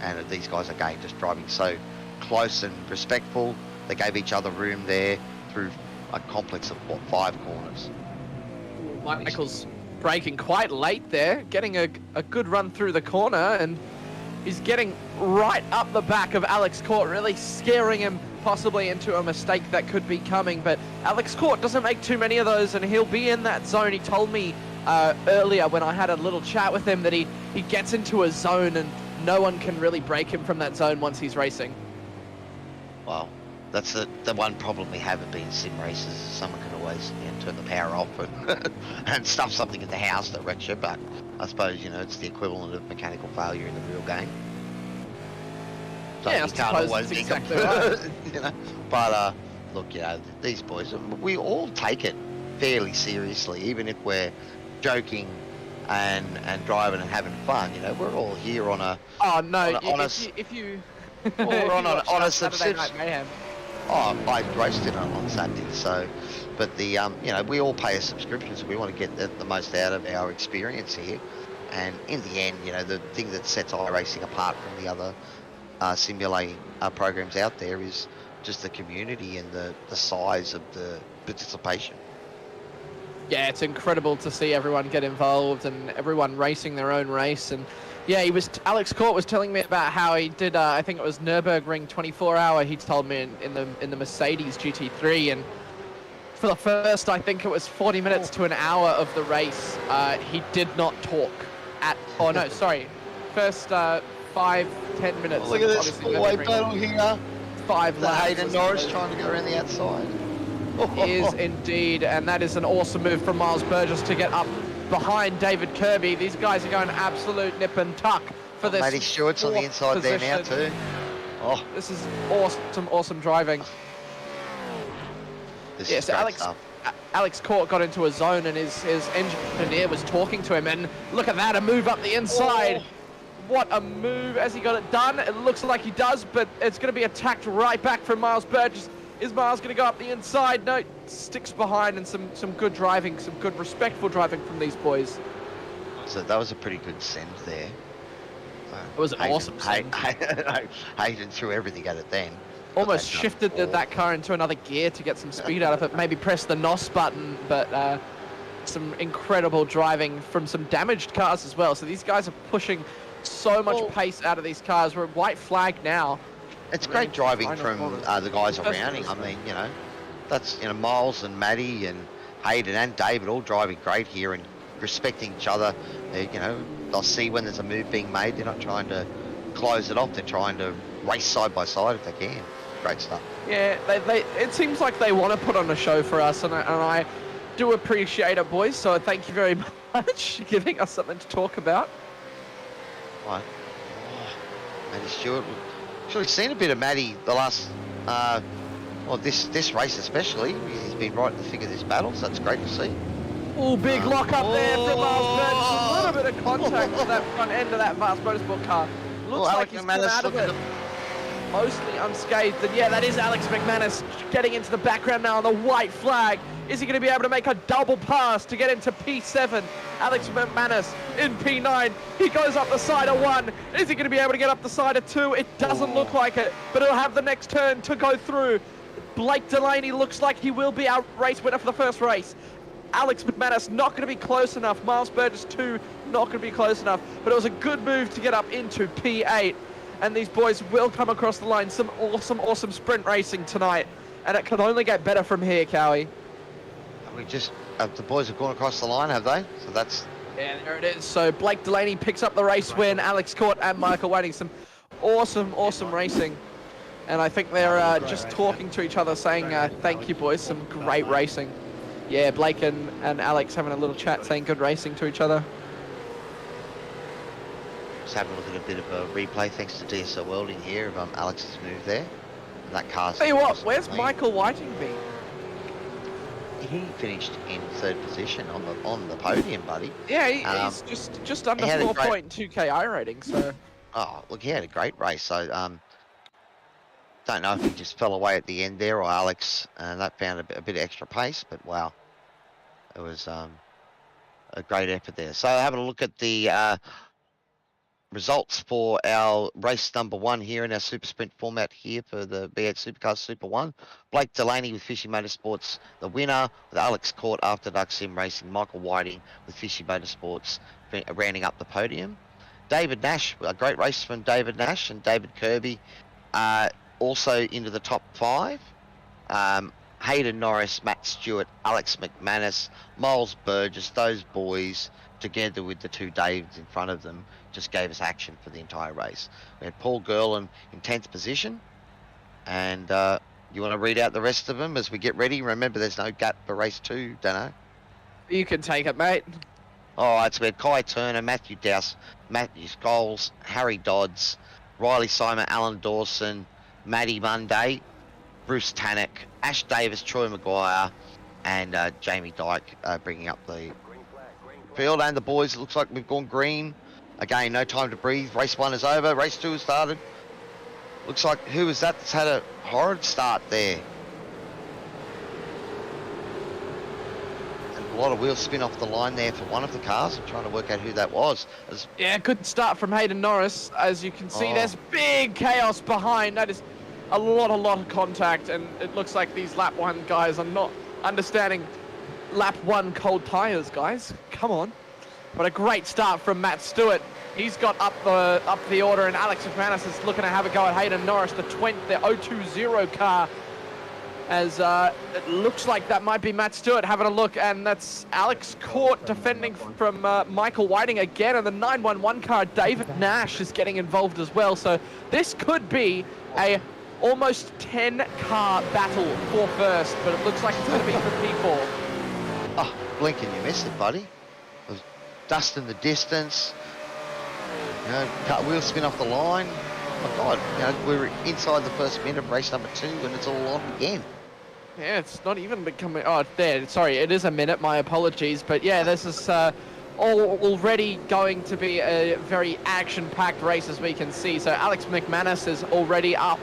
And these guys again just driving so close and respectful. They gave each other room there through a complex of 5 corners. Michael's braking quite late there, getting a good run through the corner, and he's getting right up the back of Alex Court, really scaring him possibly into a mistake that could be coming. But Alex Court doesn't make too many of those, and he'll be in that zone. He told me earlier when I had a little chat with him that he gets into a zone and no one can really break him from that zone once he's racing. Well, that's the one problem we have at being sim races. Someone can always turn the power off and stuff something in the house that wrecks you, but I suppose, it's the equivalent of mechanical failure in the real game. So yeah, you can't always that's exactly right. But look, these boys, we all take it fairly seriously, even if we're joking and driving and having fun. We're all here on a... Oh, no, if you... We're on a Saturday Night Mayhem. Oh, I raced it on Saturday, so... But we all pay a subscription, so we want to get the most out of our experience here. And in the end, the thing that sets iRacing apart from the other simulating programs out there is just the community and the size of the participation. Yeah, it's incredible to see everyone get involved and everyone racing their own race. And yeah, Alex Court was telling me about how he did, I think it was Nürburgring 24-hour, he told me in the Mercedes GT3, and for the first, I think it was 40 minutes to an hour of the race, he did not talk first 5-10 minutes. Look at this four-way battle here. 5 laps. Hayden Norris trying to go around the outside. Is indeed, and that is an awesome move from Miles Burgess to get up behind David Kirby. These guys are going absolute nip and tuck for this. Matty Stewart's on the inside position. There now too. Oh, this is awesome driving. This is Alex Court got into a zone, and his engineer was talking to him, and look at that, a move up the inside. Oh. What a move as he got it done. It looks like he does, but it's going to be attacked right back from Miles Burgess. Is Miles going to go up the inside? No, sticks behind, and some good driving, some good respectful driving from these boys. So that was a pretty good send there. It was an awesome send. Hayden threw everything at it then. Almost shifted that car into another gear to get some speed out of it. Maybe press the NOS button, but some incredible driving from some damaged cars as well. So these guys are pushing so much pace out of these cars. We're at white flag now. It's great driving from the guys around him. I mean, that's Miles and Matty and Hayden and David all driving great here and respecting each other. They'll see when there's a move being made. They're not trying to close it off. They're trying to race side by side if they can. Great stuff. Yeah, it seems like they want to put on a show for us, and I do appreciate it, boys. So thank you very much for giving us something to talk about. Right. Matty Stewart. Actually seen a bit of Matty the last, this race especially. He's been right in the thick of this battle, so that's great to see. Oh, big lock up there from Miles Burgess. A little bit of contact to that front end of that fast motorsport car. Looks like he's come out of it mostly unscathed. And yeah, that is Alex Mcmanus getting into the background now on the white flag. Is he going to be able to make a double pass to get into P7? Alex Mcmanus in P9. He goes up the side of 1. Is he going to be able to get up the side of 2? It doesn't look like it, but he'll have the next turn to go through. Blake Delaney looks like he will be our race winner for the first race. Alex Mcmanus not going to be close enough. Miles Burgess 2 not going to be close enough, but it was a good move to get up into P8. And these boys will come across the line. Some awesome sprint racing tonight, and it can only get better from here, Cowy. The boys have gone across the line, have they? So that's Yeah, there it is. So Blake Delaney picks up the race win. Alex Court and Michael Whiting, some awesome racing. And I think they're just talking to each other, saying, thank you, boys, some great racing. Yeah, Blake and Alex having a little chat, saying good racing to each other. Just having a look at a bit of a replay, thanks to DSL Welding here, of Alex's move there. And that car's... Tell you what, where's Michael Whiting been? He finished in 3rd position on the podium, buddy. Yeah, he's just under 4.2 KI rating, so... Oh, look, he had a great race, so... don't know if he just fell away at the end there, or Alex, and that found a bit of extra pace, but wow. It was a great effort there. So having a look at the results for our race number 1 here in our Super Sprint format here for the V8 Supercars Super 1. Blake Delaney with Fishy Motorsports, the winner, with Alex Court after Duck Sim Racing, Michael Whiting with Fishy Motorsports rounding up the podium. David Nash, a great race from David Nash and David Kirby, also into the top 5. Hayden Norris, Matt Stewart, Alex McManus, Miles Burgess, those boys, together with the 2 Daves in front of them, just gave us action for the entire race. We had Paul Gerlin in 10th position. And you want to read out the rest of them as we get ready? Remember, there's no gap for race 2, Dano. You can take it, mate. All right, so we had Kai Turner, Matthew Dowse, Matthew Scholes, Harry Dodds, Riley Simon, Alan Dawson, Matty Monday, Bruce Tannock, Ash Davis, Troy Maguire, and Jamie Dyke bringing up the field. And the boys, it looks like we've gone green. Again, no time to breathe. Race 1 is over. Race 2 has started. Looks like, who was that that's had a horrid start there? And a lot of wheel spin off the line there for one of the cars. I'm trying to work out who that was. Yeah, good start from Hayden Norris. As you can see, there's big chaos behind. That is a lot of contact, and it looks like these lap 1 guys are not understanding lap 1 cold tires, guys. Come on. But a great start from Matt Stewart. He's got up the order, and Alex Mcmanus is looking to have a go at Hayden Norris, the 020 car. As it looks like that might be Matt Stewart having a look, and that's Alex Court defending from Michael Whiting again, and the 911 car, David Nash, is getting involved as well. So this could be a almost 10-car battle for first, but it looks like it's going to be for P4. Oh, blink and you missed it, buddy. There's dust in the distance. You know, cut wheel spin off the line. Oh my God, you know, we're inside the first minute of race number 2 and it's all on again. Yeah, it's not even becoming... Oh, there, sorry, it is a minute, my apologies. But yeah, this is already going to be a very action-packed race, as we can see. So Alex McManus is already up.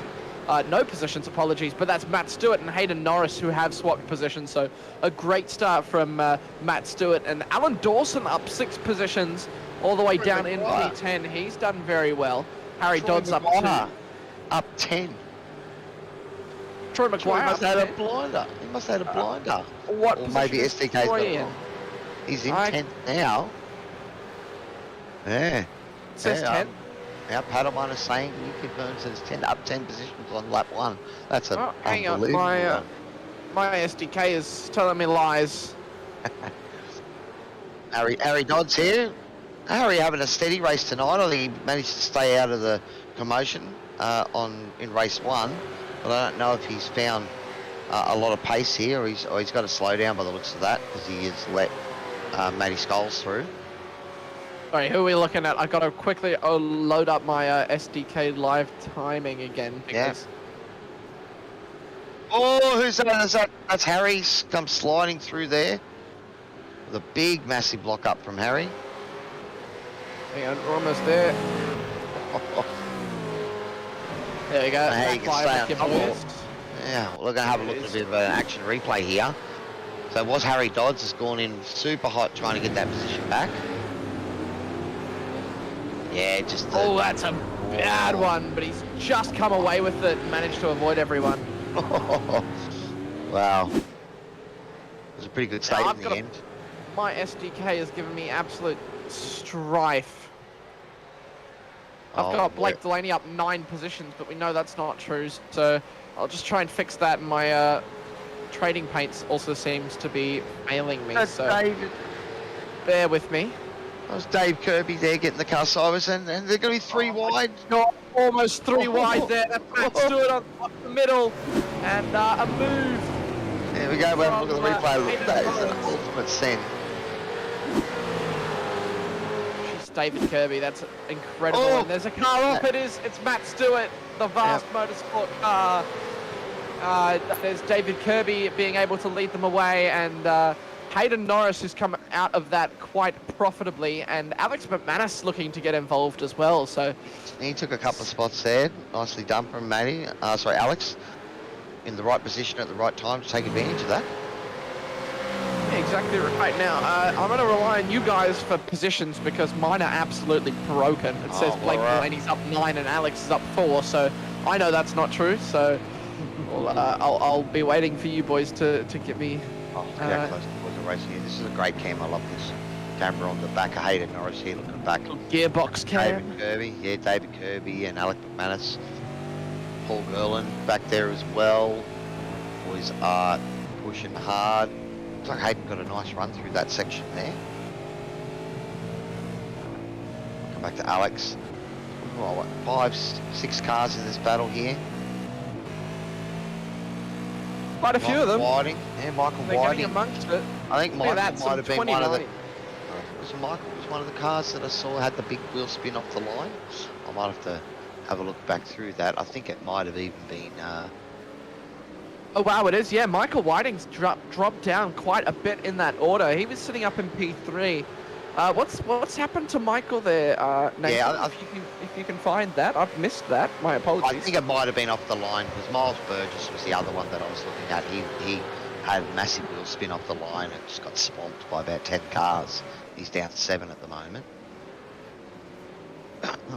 No positions, apologies, but that's Matt Stewart and Hayden Norris who have swapped positions. So a great start from Matt Stewart, and Alan Dawson up 6 positions all the way down in P10. He's done very well. Harry Dodds up 2. Up 10. Troy Maguire must have had a blinder. He must have had a blinder. What? Or maybe SDK's got it wrong. He's in 10th now. Yeah. It says 10. Our Padawan is saying he confirms that it's up 10 positions on lap 1. That's an hang on, unbelievable my SDK is telling me lies. Harry Dodds here. Harry having a steady race tonight. I think he managed to stay out of the commotion in race 1. But I don't know if he's found a lot of pace here, or he's got to slow down by the looks of that, because he has let Matty Scholes through. Sorry, who are we looking at? I've got to quickly load up my SDK live timing again. Yes. Oh, who's that? That's Harry. Comes sliding through there with a big, massive block up from Harry. Hang on, we're almost there. There we go. Hey, you can stay on top. Yeah, we're going to have a look at a bit of an action replay here. So it was Harry Dodds has gone in super hot trying to get that position back. Yeah, just... that's a bad one, but he's just come away with it and managed to avoid everyone. Wow. It was a pretty good stage in the end. My SDK has given me absolute strife. I've got Blake Delaney up 9 positions, but we know that's not true, so I'll just try and fix that. My trading paints also seems to be failing me, so David. bear with me. That was Dave Kirby there getting the car sideways, and they're going to be three wide. Not almost three wide there. That's Matt Stewart on the middle, and a move. There we go. We'll have a look at the replay. Look, that is an ultimate send. She's David Kirby. That's incredible. And there's a car off. It's Matt Stewart, the Vast Motorsport car. There's David Kirby being able to lead them away, and Hayden Norris has come out of that quite profitably, and Alex McManus looking to get involved as well. So he took a couple of spots there. Nicely done from Alex, in the right position at the right time to take advantage of that. Yeah, exactly right. Now, I'm going to rely on you guys for positions because mine are absolutely broken. It says Blake Delaney's up 9 and Alex is up 4, so I know that's not true. So I'll be waiting for you boys to get me. Close towards the race here. This is a great cam. I love this camera on the back of Hayden Norris here, looking back. Gearbox cam. David Kirby and Alec Mcmanus. Paul Gerlin back there as well. Boys are pushing hard. Looks like Hayden got a nice run through that section there. Come back to Alex. Oh, what, 5, 6 cars in this battle here. Quite a few of them. Michael Whiting. Amongst it. I think Michael might have been one of the. Michael was one of the cars that I saw had the big wheel spin off the line. I might have to have a look back through that. I think it might have even been. Oh wow, it is. Yeah, Michael Whiting's dropped down quite a bit in that order. He was sitting up in P3. What's happened to Michael there, Nathan? Yeah, if you can find that, I've missed that. My apologies. I think it might have been off the line because Miles Burgess was the other one that I was looking at. He had a massive wheel spin off the line and just got swamped by about 10 cars. He's down to 7 at the moment.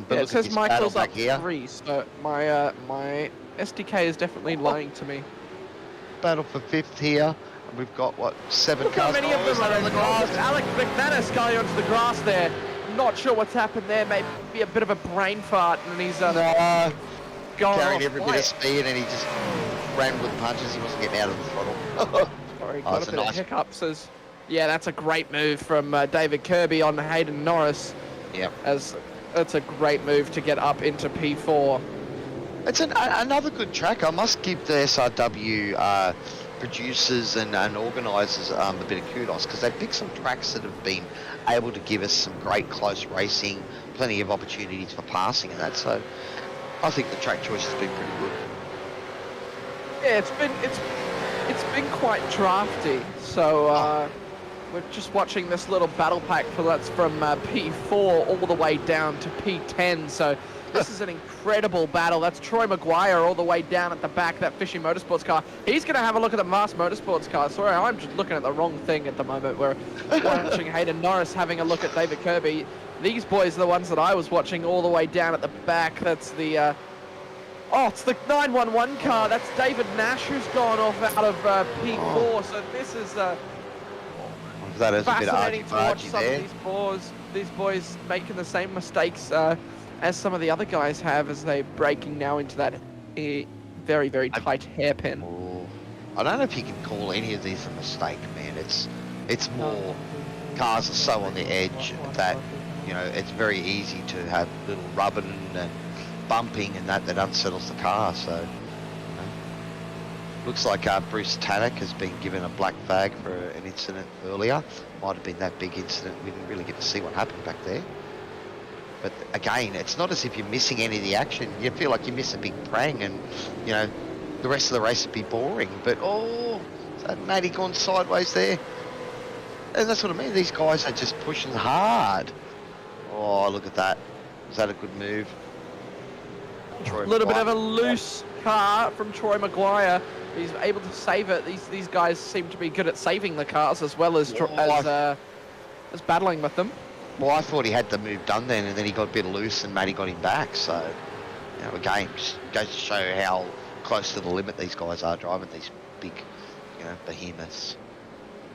But it says Michael's up 3, so my SDK is definitely lying to me. Battle for 5th here. We've got, 7 Look cars? How many of them are on the grass? Alec Mcmanus going onto the grass there. I'm not sure what's happened there. Maybe a bit of a brain fart, and he's going carried every bit of speed, and he just ran with punches. He wasn't getting out of the throttle. Sorry, got a bit of hiccups. Yeah, that's a great move from David Kirby on Hayden Norris. Yep. That's a great move to get up into P4. It's another good track. I must give the SRW producers and organisers a bit of kudos because they picked some tracks that have been able to give us some great close racing, plenty of opportunities for passing and that. So I think the track choice has been pretty good. Yeah, it's been quite drafty. So we're just watching this little battle pack that's from P4 all the way down to P10. So this is an incredible battle. That's Troy Maguire all the way down at the back, that Fishing Motorsports car. He's going to have a look at the Vast Motorsports car. Sorry, I'm just looking at the wrong thing at the moment. We're watching Hayden Norris having a look at David Kirby. These boys are the ones that I was watching all the way down at the back. That's the... it's the 911 car. That's David Nash who's gone off out of P4. So this is fascinating to watch some of these boys making the same mistakes as some of the other guys have as they're breaking now into that very, very tight hairpin. I don't know if you can call any of these a mistake, man. It's more cars are so on the edge that, it's very easy to have little rubbing and bumping and that unsettles the car. So, looks like Bruce Tannock has been given a black flag for an incident earlier. Might have been that big incident. We didn't really get to see what happened back there. But again, it's not as if you're missing any of the action. You feel like you miss a big prang and, the rest of the race would be boring. But, is that Matty gone sideways there? And that's what I mean. These guys are just pushing hard. Oh, look at that. Was that a good move? A little bit of a loose car from Troy Maguire. He's able to save it. These guys seem to be good at saving the cars as well as battling with them. Well, I thought he had the move done then, and then he got a bit loose, and Matty got him back. So, again, just goes to show how close to the limit these guys are driving these big, behemoths.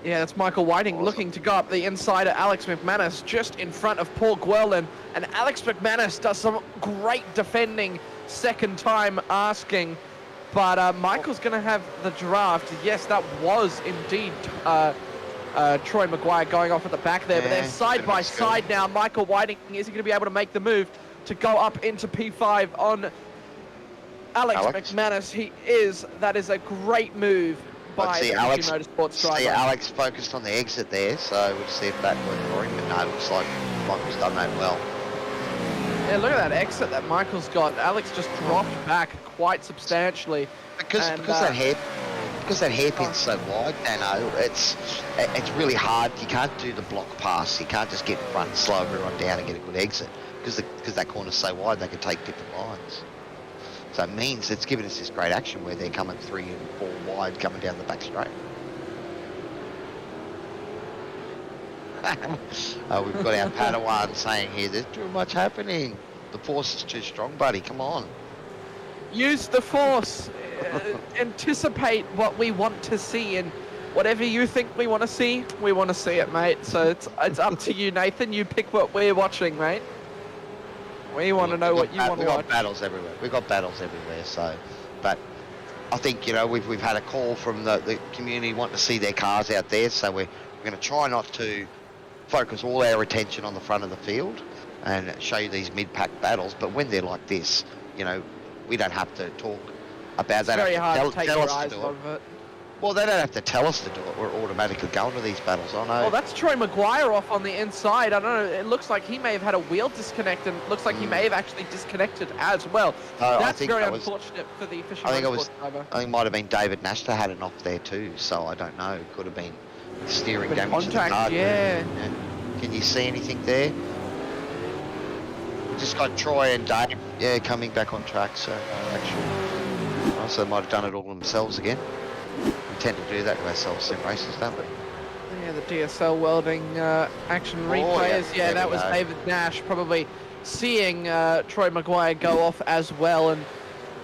Yeah, that's Michael Whiting looking to go up the inside of Alex McManus, just in front of Paul Gwelin. And Alex McManus does some great defending, second time asking. But Michael's going to have the draft. Yes, that was indeed Troy Maguire going off at the back there, but they're side by side now. Michael Whiting, is he going to be able to make the move to go up into P5 on Alex Mcmanus? He is. That is a great move by the Alex, Motorsports driver. See Alex focused on the exit there, so we'll see if that worked for him. But no, it looks like Michael's done that well. Yeah, look at that exit that Michael's got. Alex just dropped back quite substantially. Because that hairpin's so wide, Dano, it's really hard. You can't do the block pass. You can't just get in front and slow everyone down and get a good exit. Because that corner's so wide, they can take different lines. So it means it's given us this great action where they're coming 3 and 4 wide coming down the back straight. We've got our Padawan saying here, there's too much happening. The force is too strong, buddy. Come on. Use the force. Anticipate what we want to see, and whatever you think we want to see it, mate. So it's up to you, Nathan. You pick what we're watching, mate. We want to know what you want to watch. We've got battles everywhere. We've got battles everywhere. So, but I think, you know, we've had a call from the community wanting to see their cars out there. So we're going to try not to focus all our attention on the front of the field and show you these mid-pack battles. But when they're like this, you know, we don't have to talk about that. It's very hard to take your eyes off it. Well, they don't have to tell us to do it. We're automatically going to these battles. I know. Well, that's Troy Maguire off on the inside. I don't know. It looks like he may have had a wheel disconnect, and it looks like he may have actually disconnected as well. That's very unfortunate for the official driver. I think it might have been David Nash that had an off there too. So I don't know. It could have been steering damage to the car. Yeah. Can you see anything there? We just got Troy and Dave, coming back on track. So actually, they might have done it all themselves again. We tend to do that to ourselves in races, don't we? Yeah, the DSL Welding action replays. Yeah, that was David Nash probably seeing Troy Maguire go off as well and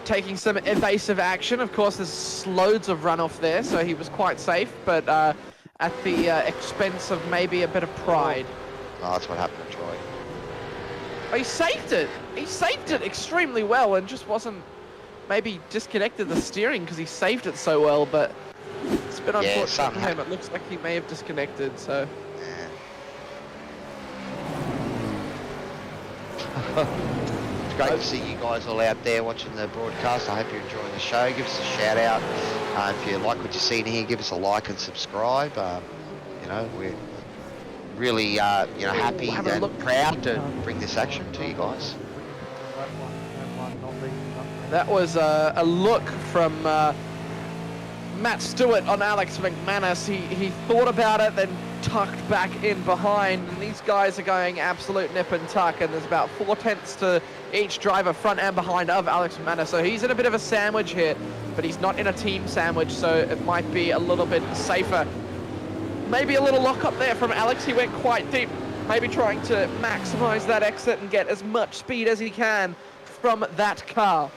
taking some evasive action. Of course, there's loads of runoff there, so he was quite safe, but at the expense of maybe a bit of pride. Oh, that's what happened to Troy. Oh, he saved it. He saved it extremely well and just wasn't maybe disconnected the steering because he saved it so well, but it's been unfortunate for him. It looks like he may have disconnected, so. It's great to see you guys all out there watching the broadcast. I hope you're enjoying the show. Give us a shout out. If you like what you're seeing here, give us a like and subscribe. You know, we're really happy and proud to bring this action to you guys. That was a look from Matt Stewart on Alex Mcmanus. He thought about it, then tucked back in behind, and these guys are going absolute nip and tuck, and there's about 4/10 to each driver, front and behind, of Alex Mcmanus. So he's in a bit of a sandwich here, but he's not in a team sandwich, so it might be a little bit safer. Maybe a little lock up there from Alex. He went quite deep, maybe trying to maximize that exit and get as much speed as he can from that car.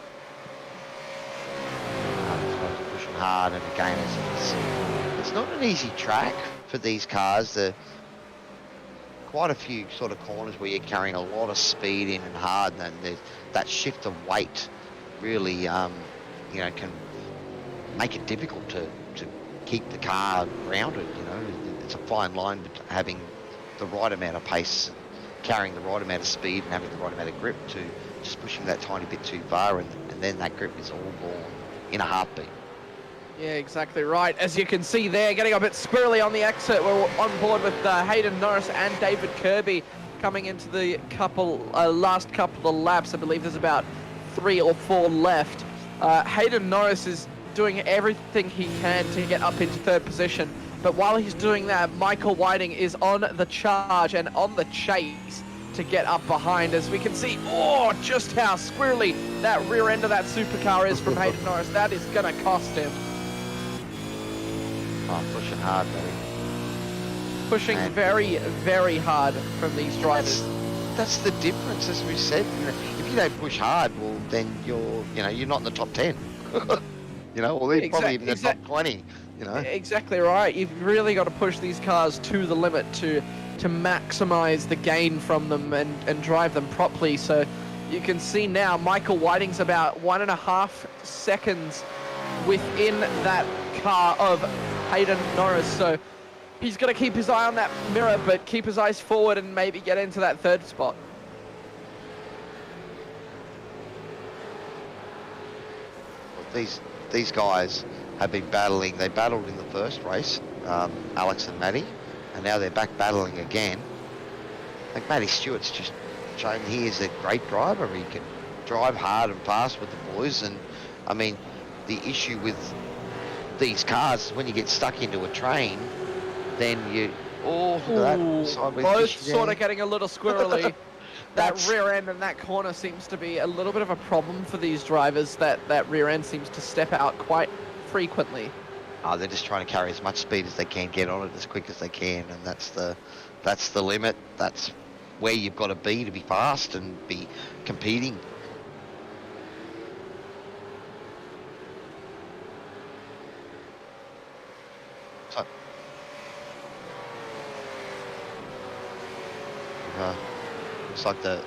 Hard, and again, it's not an easy track for these cars. There quite a few sort of corners where you're carrying a lot of speed in and hard, and then that shift of weight really can make it difficult to keep the car grounded. You know, it's a fine line between having the right amount of pace, carrying the right amount of speed, and having the right amount of grip, to just pushing that tiny bit too far, and then that grip is all gone in a heartbeat. Yeah, exactly right. As you can see there, getting a bit squirrely on the exit. We're on board with Hayden Norris and David Kirby coming into the last couple of laps. I believe there's about 3 or 4 left. Hayden Norris is doing everything he can to get up into 3rd position. But while he's doing that, Michael Whiting is on the charge and on the chase to get up behind. As we can see, just how squirrely that rear end of that supercar is from Hayden Norris. That is going to cost him. Oh, pushing hard, buddy. Pushing very, very hard from these drivers. That's the difference, as we said. You know, if you don't push hard, well, then you're not in the top 10. Or probably even the top 20. You know. Exactly right. You've really got to push these cars to the limit to maximize the gain from them and drive them properly. So you can see now Michael Whiting's about 1.5 seconds within that car of Hayden Norris. So he's got to keep his eye on that mirror, but keep his eyes forward and maybe get into that third spot. These guys have been battling. They battled in the first race, Alex and Matty, and now they're back battling again. I think Matty Stewart's just shown he is a great driver. He can drive hard and fast with the boys, and I mean, the issue with these cars is when you get stuck into a train, then you look at that sideways. Both sort of getting a little squirrely. That That's- rear end and that corner seems to be a little bit of a problem for these drivers. That rear end seems to step out quite frequently. They're just trying to carry as much speed as they can, get on it as quick as they can, and that's the limit. That's where you've got to be fast and be competing. So, looks like the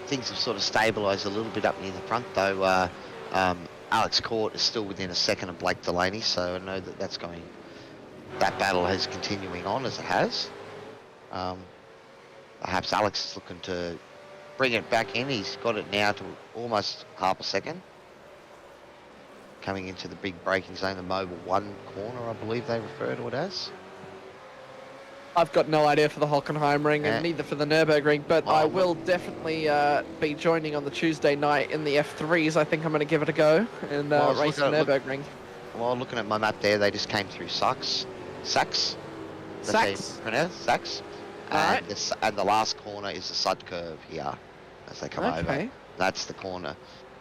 things have sort of stabilised a little bit up near the front, though. Alex Court is still within a second of Blake Delaney, so I know that that battle is continuing on as it has. Perhaps Alex is looking to bring it back in. He's got it now to almost half a second. Coming into the big braking zone, the Mobile 1 corner, I believe they refer to it as. I've got no idea for the Hockenheim ring Yeah. and neither for the Nürburgring, but I will definitely be joining on the Tuesday night in the F3s. I think I'm going to give it a go and Well, I was race the looking at- Nürburgring. Well, looking at my map there, they just came through Sachs. That's how you Sachs. pronounce Sachs. Alright. And the last corner is the sud curve here as they come over. Okay. That's the corner.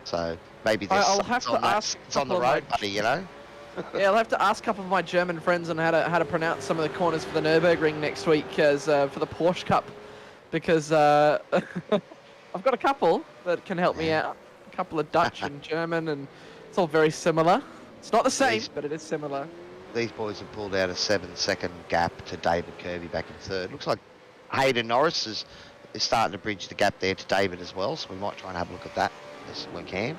So maybe there's I'll suds have to on that. ask It's on the a couple of road, my- buddy, you know? Yeah, I'll have to ask a couple of my German friends on how to pronounce some of the corners for the Nürburgring next week as for the Porsche Cup, because I've got a couple that can help me out. A couple of Dutch and German, and it's all very similar. It's not the same, but it is similar. These boys have pulled out a 7-second gap to David Kirby back in third. Looks like Hayden Norris is starting to bridge the gap there to David as well, so we might try and have a look at that as we can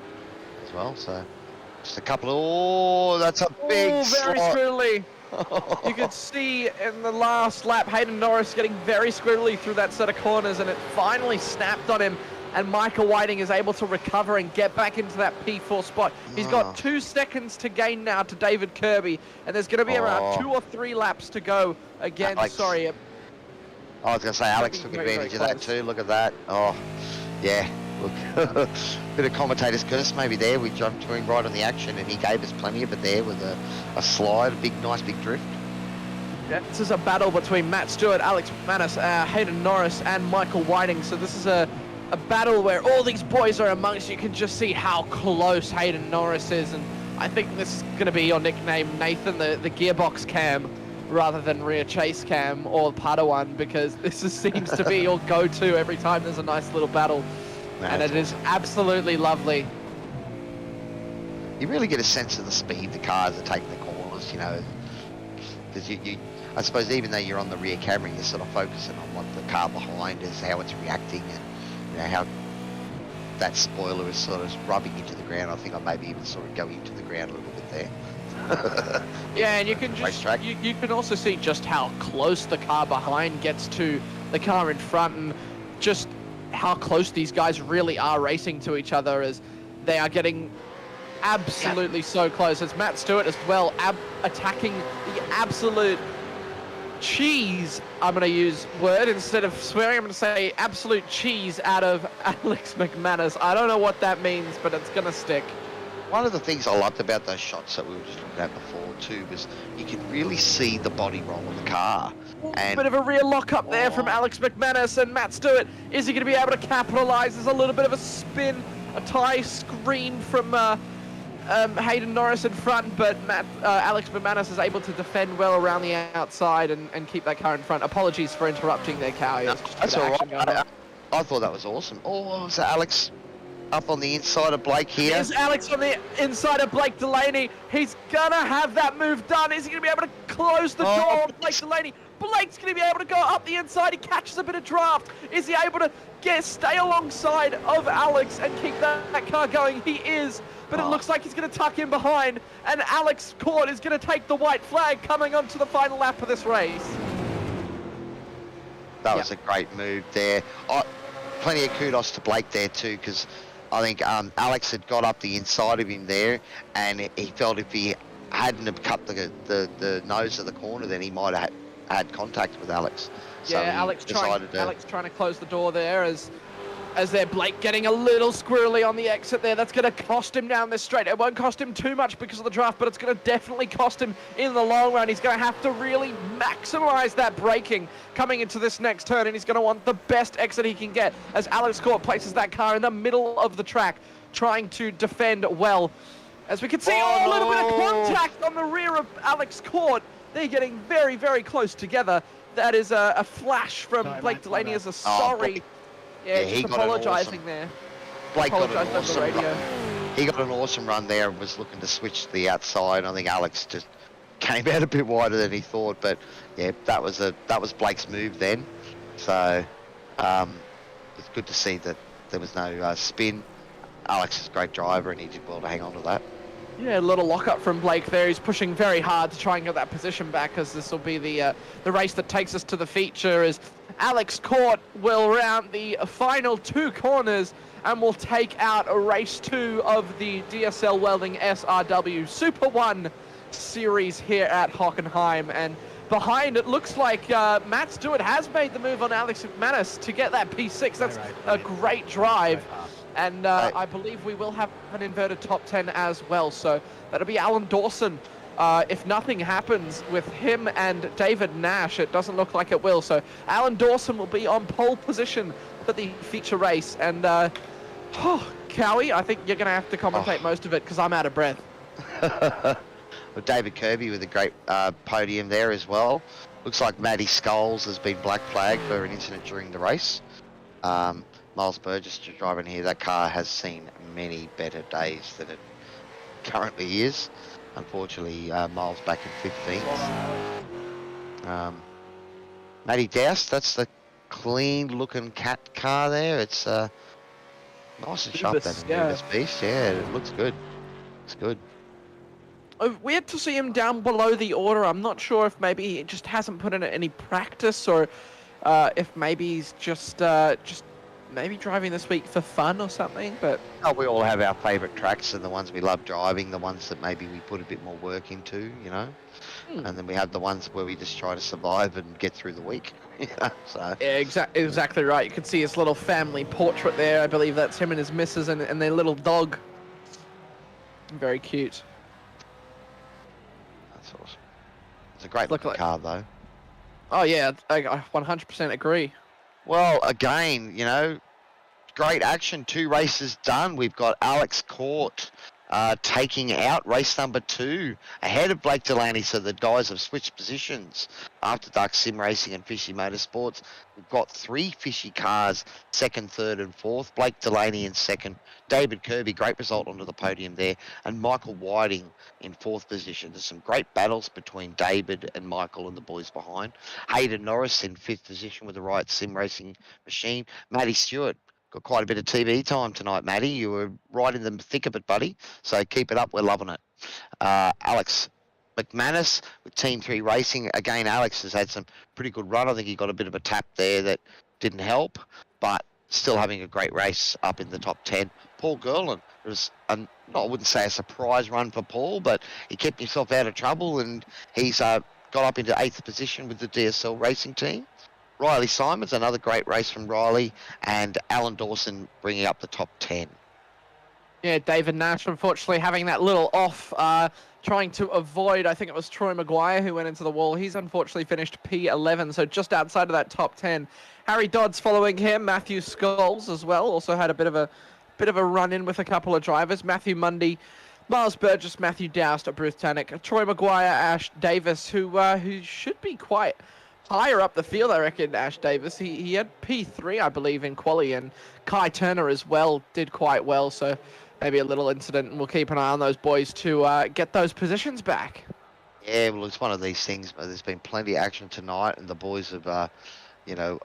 as well. So just a couple of, that's a big Oh, very slot. squirrely. You could see in the last lap, Hayden Norris getting very squirrely through that set of corners, and it finally snapped on him. And Michael Whiting is able to recover and get back into that P4 spot. He's got 2 seconds to gain now to David Kirby, and there's going to be around 2 or 3 laps to go again. Alex. Sorry. I was going to say, Alex took Very, advantage very of that too. Look at that. Oh, yeah. Look, bit of commentator's curse maybe there. We jumped to him right on the action, and he gave us plenty of it there with a slide, a nice big drift. Yeah, this is a battle between Matt Stewart, Alex Mcmanus, Hayden Norris, and Michael Whiting. So this is a battle where all these boys are amongst. You can just see how close Hayden Norris is, and I think this is going to be your nickname, Nathan, the gearbox cam, rather than rear chase cam or Padawan, because this seems to be your go-to every time there's a nice little battle. And it is absolutely lovely. You really get a sense of the speed the cars are taking the corners, you know, because I suppose even though you're on the rear camera, you're sort of focusing on what the car behind is, how it's reacting, and you know how that spoiler is sort of rubbing into the ground. I think I maybe even sort of go into the ground a little bit there. Yeah, and you can just Racetrack. you can also see just how close the car behind gets to the car in front, and just how close these guys really are racing to each other as they are getting absolutely so close. As Matt Stewart as well attacking the absolute cheese, I'm going to use word instead of swearing, I'm going to say absolute cheese out of Alex Mcmanus. I don't know what that means, but it's going to stick. One of the things I liked about those shots that we were just looking at before too was you could really see the body roll of the car. And Bit of a rear lock up there from Alex Mcmanus and Matt Stewart. Is he going to be able to capitalize? There's a little bit of a spin, a tie screen from Hayden Norris in front, but Alex Mcmanus is able to defend well around the outside and keep that car in front. Apologies for interrupting there, Cowy. No, It's just a that's bit of all action right. going on. I thought that was awesome. Oh, so Alex up on the inside of Blake here. Here's Alex on the inside of Blake Delaney. He's going to have that move done. Is he going to be able to close the door on Blake Delaney? Blake's going to be able to go up the inside. He catches a bit of draft. Is he able to stay alongside of Alex and keep that car going? He is, but it looks like he's going to tuck in behind, and Alex Court is going to take the white flag coming onto the final lap of this race. That was a great move there. Plenty of kudos to Blake there too, because I think Alex had got up the inside of him there, and he felt if he hadn't have cut the nose of the corner, then he might have had contact with Alex. So yeah, Alex trying to close the door there as there Blake getting a little squirrely on the exit there. That's going to cost him down this straight. It won't cost him too much because of the draft, but it's going to definitely cost him in the long run. He's going to have to really maximize that braking coming into this next turn, and he's going to want the best exit he can get as Alex Court places that car in the middle of the track, trying to defend well. As we can see, a little bit of contact on the rear of Alex Court. They're getting very, very close together. That is a flash from Blake Delaney as a sorry. Yeah, just apologising there. Blake got an awesome run. He got an awesome run there and was looking to switch to the outside. I think Alex just came out a bit wider than he thought, but yeah, that was Blake's move then. So it's good to see that there was no spin. Alex is a great driver and he did well to hang on to that. Yeah, a little lock-up from Blake there. He's pushing very hard to try and get that position back, as this will be the race that takes us to the feature, as Alex Court will round the final two corners and will take out a race 2 of the DSL Welding SRW Super 1 series here at Hockenheim. And behind, it looks like Matt Stewart has made the move on Alec Mcmanus to get that P6. That's a great drive. And I believe we will have an inverted top 10 as well. So that'll be Alan Dawson. If nothing happens with him and David Nash, it doesn't look like it will. So Alan Dawson will be on pole position for the feature race. And Cowy, I think you're going to have to commentate most of it because I'm out of breath. Well, David Kirby with a great podium there as well. Looks like Matty Scholes has been black flagged for an incident during the race. Miles Burgess driving here. That car has seen many better days than it currently is. Unfortunately, Miles back in 15th. Matty Douse, that's the clean-looking cat car there. It's nice and sharp, that Rubus beast. Yeah, it looks good. It's good. Weird to see him down below the order. I'm not sure if maybe he just hasn't put in any practice, or if maybe he's just maybe driving this week for fun or something. But we all have our favourite tracks and the ones we love driving, the ones that maybe we put a bit more work into, you know. And then we have the ones where we just try to survive and get through the week. So yeah, exactly right. You can see his little family portrait there. I believe that's him and his missus and their little dog. Very cute. That's awesome. It's a great looking car though. Oh yeah, I 100% agree. Well, again, you know, great action. 2 races done. We've got Alex Court taking out race number 2 ahead of Blake Delaney. So the guys have switched positions after Dark Sim Racing and Fishy Motorsports. We've got 3 Fishy cars, 2nd, 3rd and 4th. Blake Delaney in 2nd. David Kirby, great result onto the podium there. And Michael Whiting in 4th position. There's some great battles between David and Michael and the boys behind. Hayden Norris in 5th position with the right sim racing machine. Matty Stewart got quite a bit of TV time tonight, Matty. You were right in the thick of it, buddy. So keep it up. We're loving it. Alex Mcmanus with Team 3 Racing. Again, Alex has had some pretty good run. I think he got a bit of a tap there that didn't help, but still having a great race up in the top 10. Paul Gerland, it was, I wouldn't say a surprise run for Paul, but he kept himself out of trouble and he's got up into 8th position with the DSL Racing team. Riley Simons, another great race from Riley, and Alan Dawson bringing up the top 10. Yeah, David Nash, unfortunately, having that little off, trying to avoid, I think it was Troy Maguire who went into the wall. He's unfortunately finished P11, so just outside of that top 10. Harry Dodds following him, Matthew Scholes as well, also had a bit of a run-in with a couple of drivers. Matthew Mundy, Miles Burgess, Matthew Doust, Bruce Tannick, Troy Maguire, Ash Davis, who should be quite higher up the field, I reckon, Ash Davis. He had P3, I believe, in quali, and Kai Turner as well did quite well, so maybe a little incident, and we'll keep an eye on those boys to get those positions back. Yeah, well, it's one of these things, but there's been plenty of action tonight, and the boys have, you know,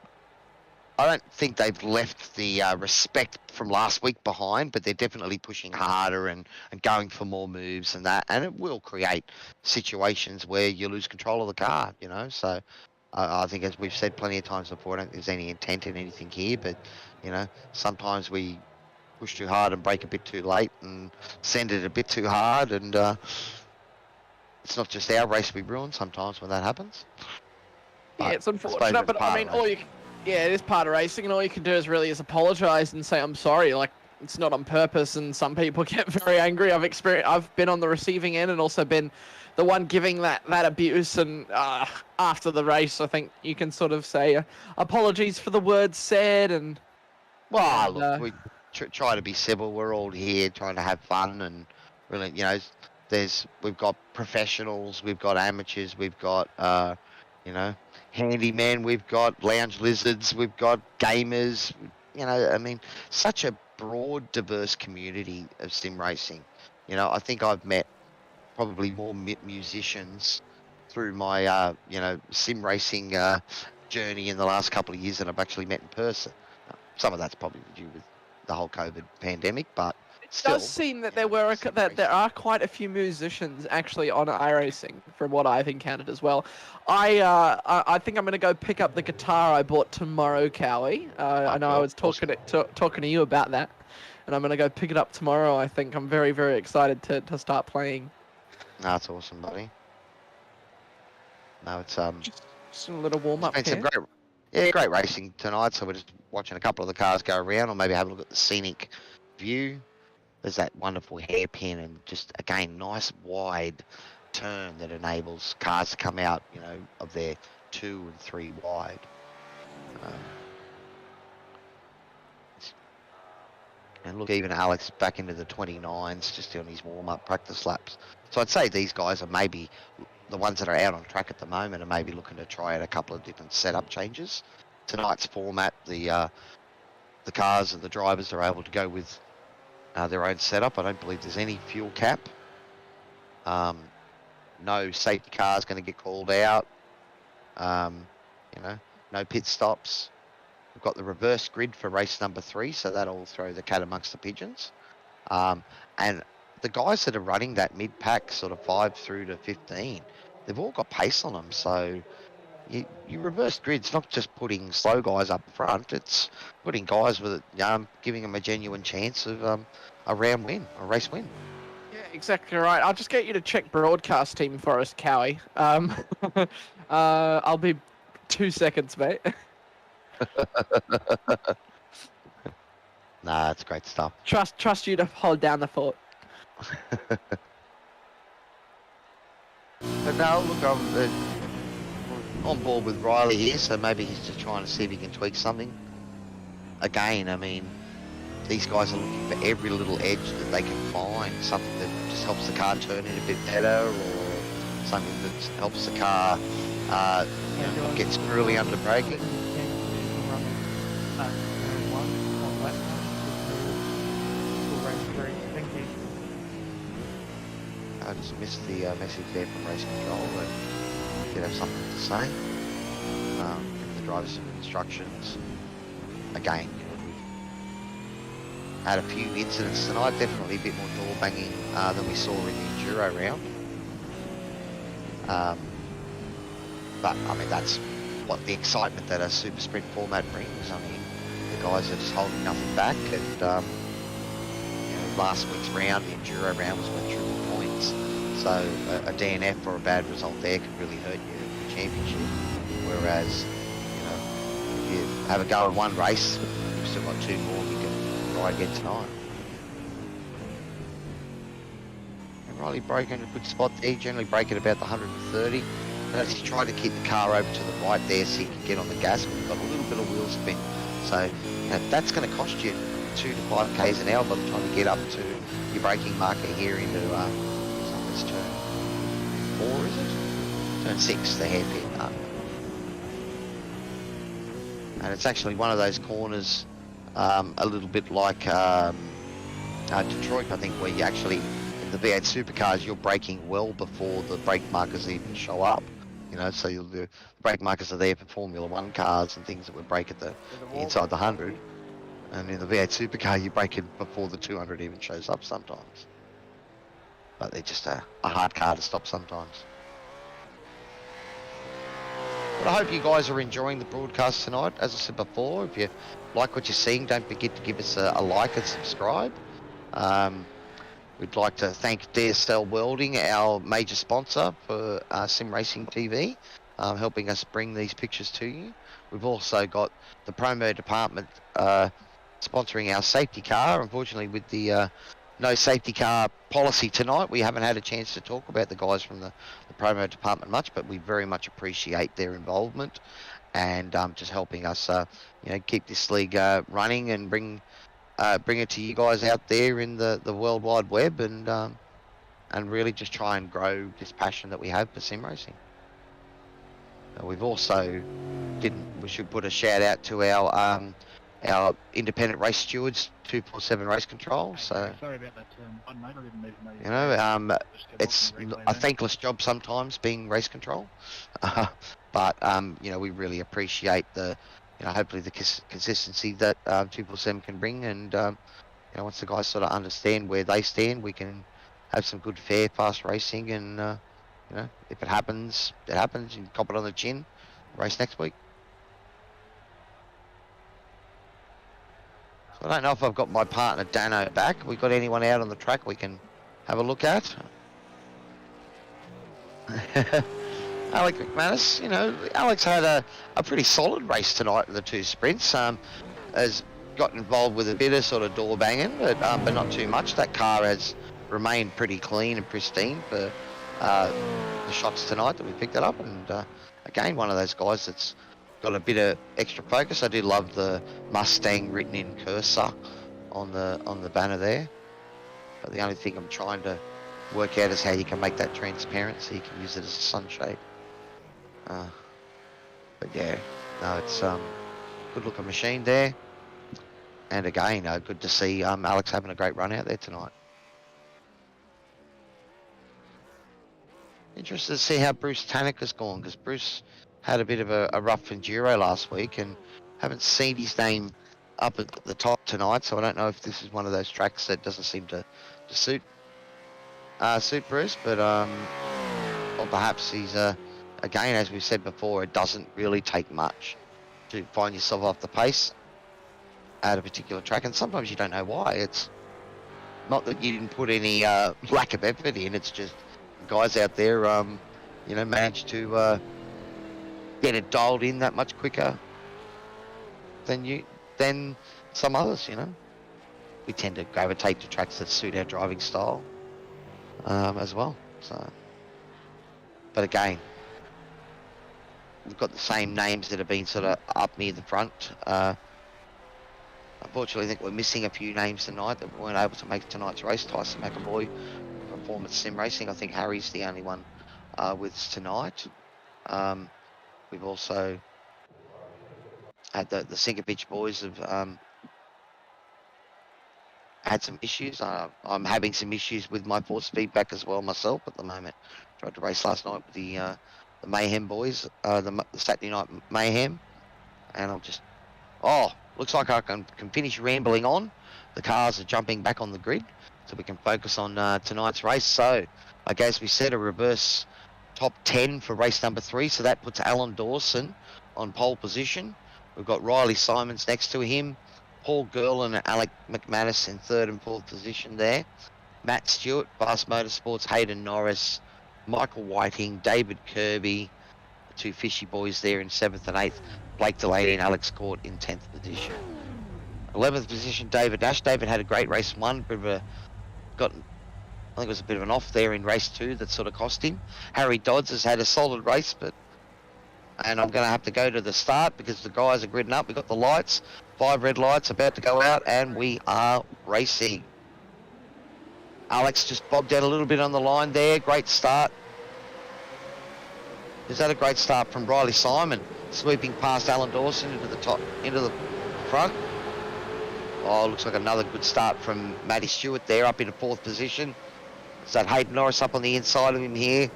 I don't think they've left the respect from last week behind, but they're definitely pushing harder and going for more moves and that, and it will create situations where you lose control of the car, So I think, as we've said plenty of times before, I don't think there's any intent in anything here, but sometimes we push too hard and break a bit too late and send it a bit too hard, and it's not just our race we ruin sometimes when that happens. Yeah, But it's unfortunate, it's but I mean, yeah, it is part of racing, and all you can do is really apologise and say, I'm sorry, like, it's not on purpose, and some people get very angry. I've been on the receiving end and also been the one giving that abuse, and after the race, I think you can sort of say apologies for the words said, and... Well, look, we try to be civil. We're all here trying to have fun, and really, we've got professionals, we've got amateurs, we've got, handymen, we've got lounge lizards, we've got gamers. I mean, such a broad, diverse community of sim racing. I think I've met probably more musicians through my, sim racing journey in the last couple of years than I've actually met in person. Some of that's probably due with the whole COVID pandemic, but still. It does seem that there are quite a few musicians actually on iRacing, from what I've encountered as well. I think I'm going to go pick up the guitar I bought tomorrow, Cowy. I know I was talking to you about that, and I'm going to go pick it up tomorrow. I think I'm very, very excited to start playing. That's awesome, buddy. No, it's just a little warm up here. Great racing tonight. So we're just watching a couple of the cars go around, or maybe have a look at the scenic view. There's that wonderful hairpin, and just again, nice wide turn that enables cars to come out, of their 2 and 3 wide. And look, even Alex back into the 29s, just on his warm-up practice laps. So I'd say these guys are maybe the ones that are out on track at the moment are maybe looking to try out a couple of different setup changes. Tonight's format, the cars and the drivers are able to go with their own setup. I don't believe there's any fuel cap. No safety car is going to get called out. No pit stops. We've got the reverse grid for race number 3, so that'll throw the cat amongst the pigeons. And the guys that are running that mid-pack, sort of 5 through to 15, they've all got pace on them. So you reverse grid's not just putting slow guys up front; it's putting guys with giving them a genuine chance of a round win, a race win. Yeah, exactly right. I'll just get you to check broadcast team for us, Cowy. I'll be 2 seconds, mate. Nah, it's great stuff. Trust you to hold down the fort. But no, look, I'm on board with Riley here, so maybe he's just trying to see if he can tweak something. Again, I mean, these guys are looking for every little edge that they can find, something that just helps the car turn in a bit better, or something that helps the car not get squirrely under braking. I just missed the message there from race control, but he did have something to say. The driver's some instructions. Again, we've had a few incidents tonight, definitely a bit more door banging than we saw in the Enduro round. But I mean, that's what the excitement that a super sprint format brings. I mean, the guys are just holding nothing back, and last week's round, the Enduro round, was worth triple points. So a DNF or a bad result there could really hurt your championship. Whereas, if you have a go at one race, you've still got 2 more you can try again tonight. And Riley broke in a good spot there, generally break at about the 130. Notice he's trying to keep the car over to the right there so he can get on the gas. We've got a little bit of wheel spin. So that's going to cost you 2 to 5 k's an hour by the time you get up to your braking marker here into this turn 4, is it? Turn 6, the hairpin. And it's actually one of those corners, a little bit like Detroit, I think, where you actually, in the V8 Supercars, you're braking well before the brake markers even show up. You know, so the brake markers are there for Formula 1 cars and things that would brake at the inside the 100. And in the V8 Supercar, you brake it before the 200 even shows up sometimes. But they're just a hard car to stop sometimes. But I hope you guys are enjoying the broadcast tonight. As I said before, if you like what you're seeing, don't forget to give us a like and subscribe. We'd like to thank DSL Welding, our major sponsor for Sim Racing TV, helping us bring these pictures to you. We've also got the promo department sponsoring our safety car. Unfortunately, with the no safety car policy tonight, we haven't had a chance to talk about the guys from the promo department much, but we very much appreciate their involvement and just helping us keep this league running and bring it to you guys out there in the World Wide Web and really just try and grow this passion that we have for sim racing. We've also we should put a shout out to our independent race stewards, 247 Race Control. So sorry about that. It's a thankless job sometimes being race control, but we really appreciate the hopefully the consistency that 247 can bring, and once the guys sort of understand where they stand, we can have some good, fair, fast racing, and if it happens, it happens. You can cop it on the chin, race next week. So I don't know if I've got my partner Dano back. We got anyone out on the track we can have a look at? Alec Mcmanus, Alex had a pretty solid race tonight in the two sprints. Has got involved with a bit of sort of door banging, but not too much. That car has remained pretty clean and pristine for the shots tonight that we picked it up. And again, one of those guys that's got a bit of extra focus. I do love the Mustang written in cursor on the banner there. But the only thing I'm trying to work out is how you can make that transparent so you can use it as a sunshade. But yeah, no, it's good looking machine there. And again, good to see Alex having a great run out there tonight. Interested to see how Bruce Tannock has gone, because Bruce had a bit of a rough enduro last week and haven't seen his name up at the top tonight, so I don't know if this is one of those tracks that doesn't seem to suit Bruce, but or perhaps he's again, as we've said before, it doesn't really take much to find yourself off the pace at a particular track, and sometimes you don't know why. It's not that you didn't put any lack of effort in, it's just guys out there managed to get it dialed in that much quicker than some others. We tend to gravitate to tracks that suit our driving style as well. So, but again, we've got the same names that have been sort of up near the front. Unfortunately, I think we're missing a few names tonight that we weren't able to make tonight's race. Tyson McAvoy, Performance Sim Racing. I think Harry's the only one with us tonight. We've also had the Sinker Beach boys have had some issues. I'm having some issues with my force feedback as well myself at the moment. Tried to race last night with the Mayhem boys, the Saturday night Mayhem, and I'm just, looks like I can finish rambling on. The cars are jumping back on the grid, so we can focus on tonight's race. So, as we said, a reverse top 10 for race number 3, so that puts Alan Dawson on pole position. We've got Riley Simons next to him, Paul Gerlin and Alec Mcmanus in 3rd and 4th position there. Matt Stewart, Fast Motorsports, Hayden Norris, Michael Whiting, David Kirby, the two Fishy boys there in 7th and 8th. Blake Delaney and Alex Court in 10th position. 11th position, David Nash. David had a great race 1, I think it was a bit of an off there in race 2 that sort of cost him. Harry Dodds has had a solid race, and I'm going to have to go to the start because the guys are gridding up. We've got the lights, 5 red lights about to go out, and we are racing. Alex just bobbed out a little bit on the line there. Great start. Is that a great start from Riley Simon, sweeping past Alan Dawson into the front? Looks like another good start from Matty Stewart there, up into 4th position. Is that Hayden Norris up on the inside of him here?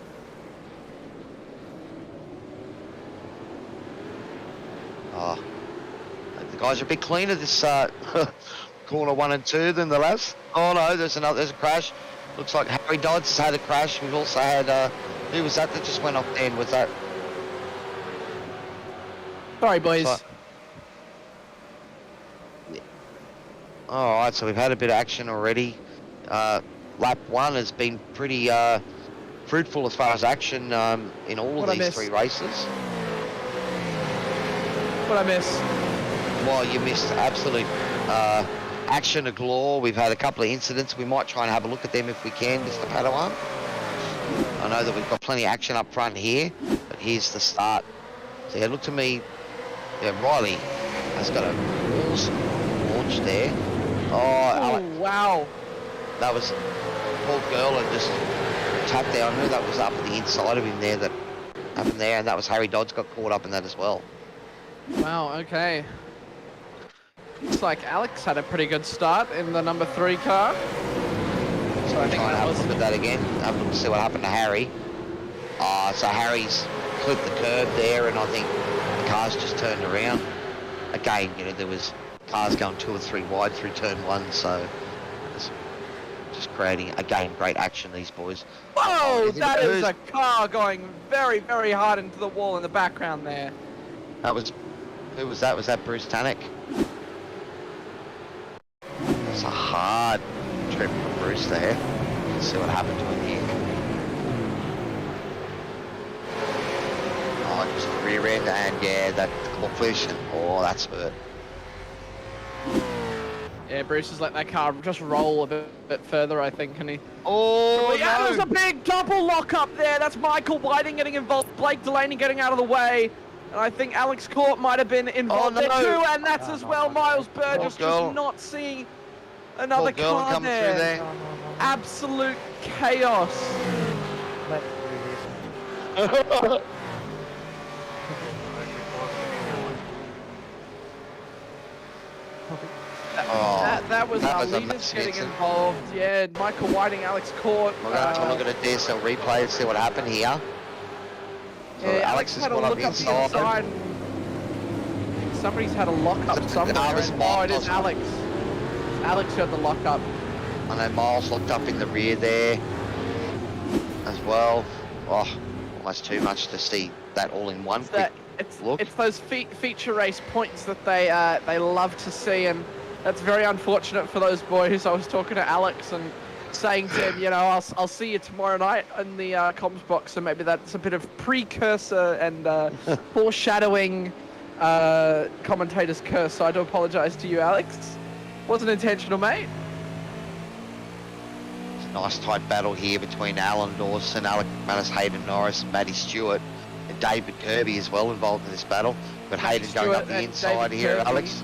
Oh, the guys are a bit cleaner this corner 1 and 2 than the last. Oh no, there's a crash. Looks like Harry Dodds has had a crash. We've also had who was that just went off then? Was that? Sorry, boys. So, yeah. All right, so we've had a bit of action already. Lap 1 has been pretty fruitful as far as action in all of these 3 races. What I miss? Well, you missed absolute action galore. We've had a couple of incidents. We might try and have a look at them if we can, Mr. Padawan. I know that we've got plenty of action up front here, but here's the start. So yeah, look to me, yeah, Riley has got a awesome launch there. Oh, wow. That was poor girl and just tapped there. I knew that was up at the inside of him there, that happened there, and that was Harry Dodds got caught up in that as well. Wow, okay. Looks like Alex had a pretty good start in the number 3 car. So I think try and that have was... a look at that again. Have a look to see what happened to Harry. So Harry's clipped the curb there, and I think the car's just turned around. Again, you know, there was cars going 2 or 3 wide through turn 1, so it's just creating, again, great action, these boys. Whoa, that is a car going very, very hard into the wall in the background there. That was, who was that? Was that Bruce Tannock? It's a hard trip for Bruce there. Let's see what happened to him here. Oh, just the rear end, and yeah, that collision. Oh, that's hurt. Yeah, Bruce has let that car just roll a bit further, I think, and he... Oh, yeah, no. there's a big double lock up there. That's Michael Whiting getting involved, Blake Delaney getting out of the way. And I think Alex Court might have been involved there too, and that's as well Miles Burgess just not seeing another car there. Absolute chaos. That was our leaders getting involved. Yeah, Michael Whiting, Alex Court. We're going to look at a DSL replay and see what happened here. So yeah, Alex has had a gone up look inside. Up Somebody's had a lock up somewhere. Oh, it is Alex. Alex got the lock up. I know Miles locked up in the rear there as well. Oh, almost too much to see that all in one quick look. It's those feature race points that they love to see, and that's very unfortunate for those boys. I was talking to Alex and saying to him, you know, I'll see you tomorrow night in the comms box, so maybe that's a bit of precursor and foreshadowing commentator's curse. So I do apologise to you, Alex. Wasn't intentional, mate. It's a nice tight battle here between Alan Dawson, Alec Mcmanus, Hayden Norris, and Matty Stewart, and David Kirby as well involved in this battle. But Hayden going up the inside here, Alex.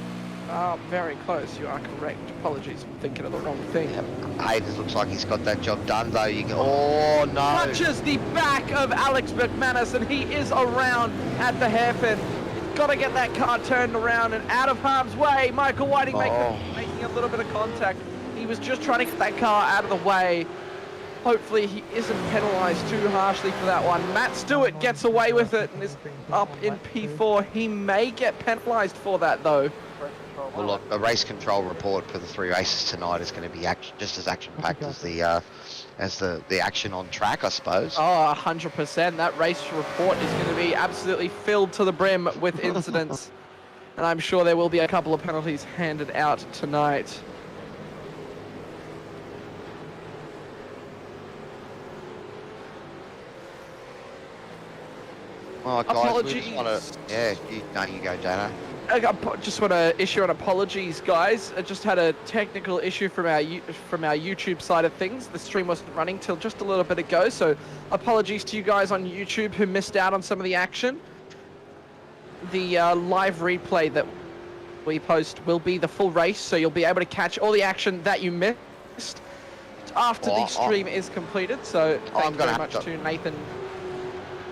Oh, very close. You are correct. Apologies, I'm thinking of the wrong thing. Yep. Hayden looks like he's got that job done, though. Oh, no. Touches the back of Alex Mcmanus, and he is around at the hairpin. Got to get that car turned around and out of harm's way. Michael Whiting making a little bit of contact. He was just trying to get that car out of the way. Hopefully he isn't penalised too harshly for that one. Matt Stewart gets away with it and is up in P4. He may get penalised for that, though. Well, look, the race control report for the 3 races tonight is going to be just as action-packed as the action on track, I suppose. Oh, 100%. That race report is going to be absolutely filled to the brim with incidents. And I'm sure there will be a couple of penalties handed out tonight. Oh, guys, apologies. we just want to... Yeah, you go, Dano. I just want to issue an apologies, guys. I just had a technical issue from our YouTube side of things. The stream wasn't running till just a little bit ago, so apologies to you guys on YouTube who missed out on some of the action. The live replay that we post will be the full race, so you'll be able to catch all the action that you missed after the stream is completed. So thank you very much to Nathan.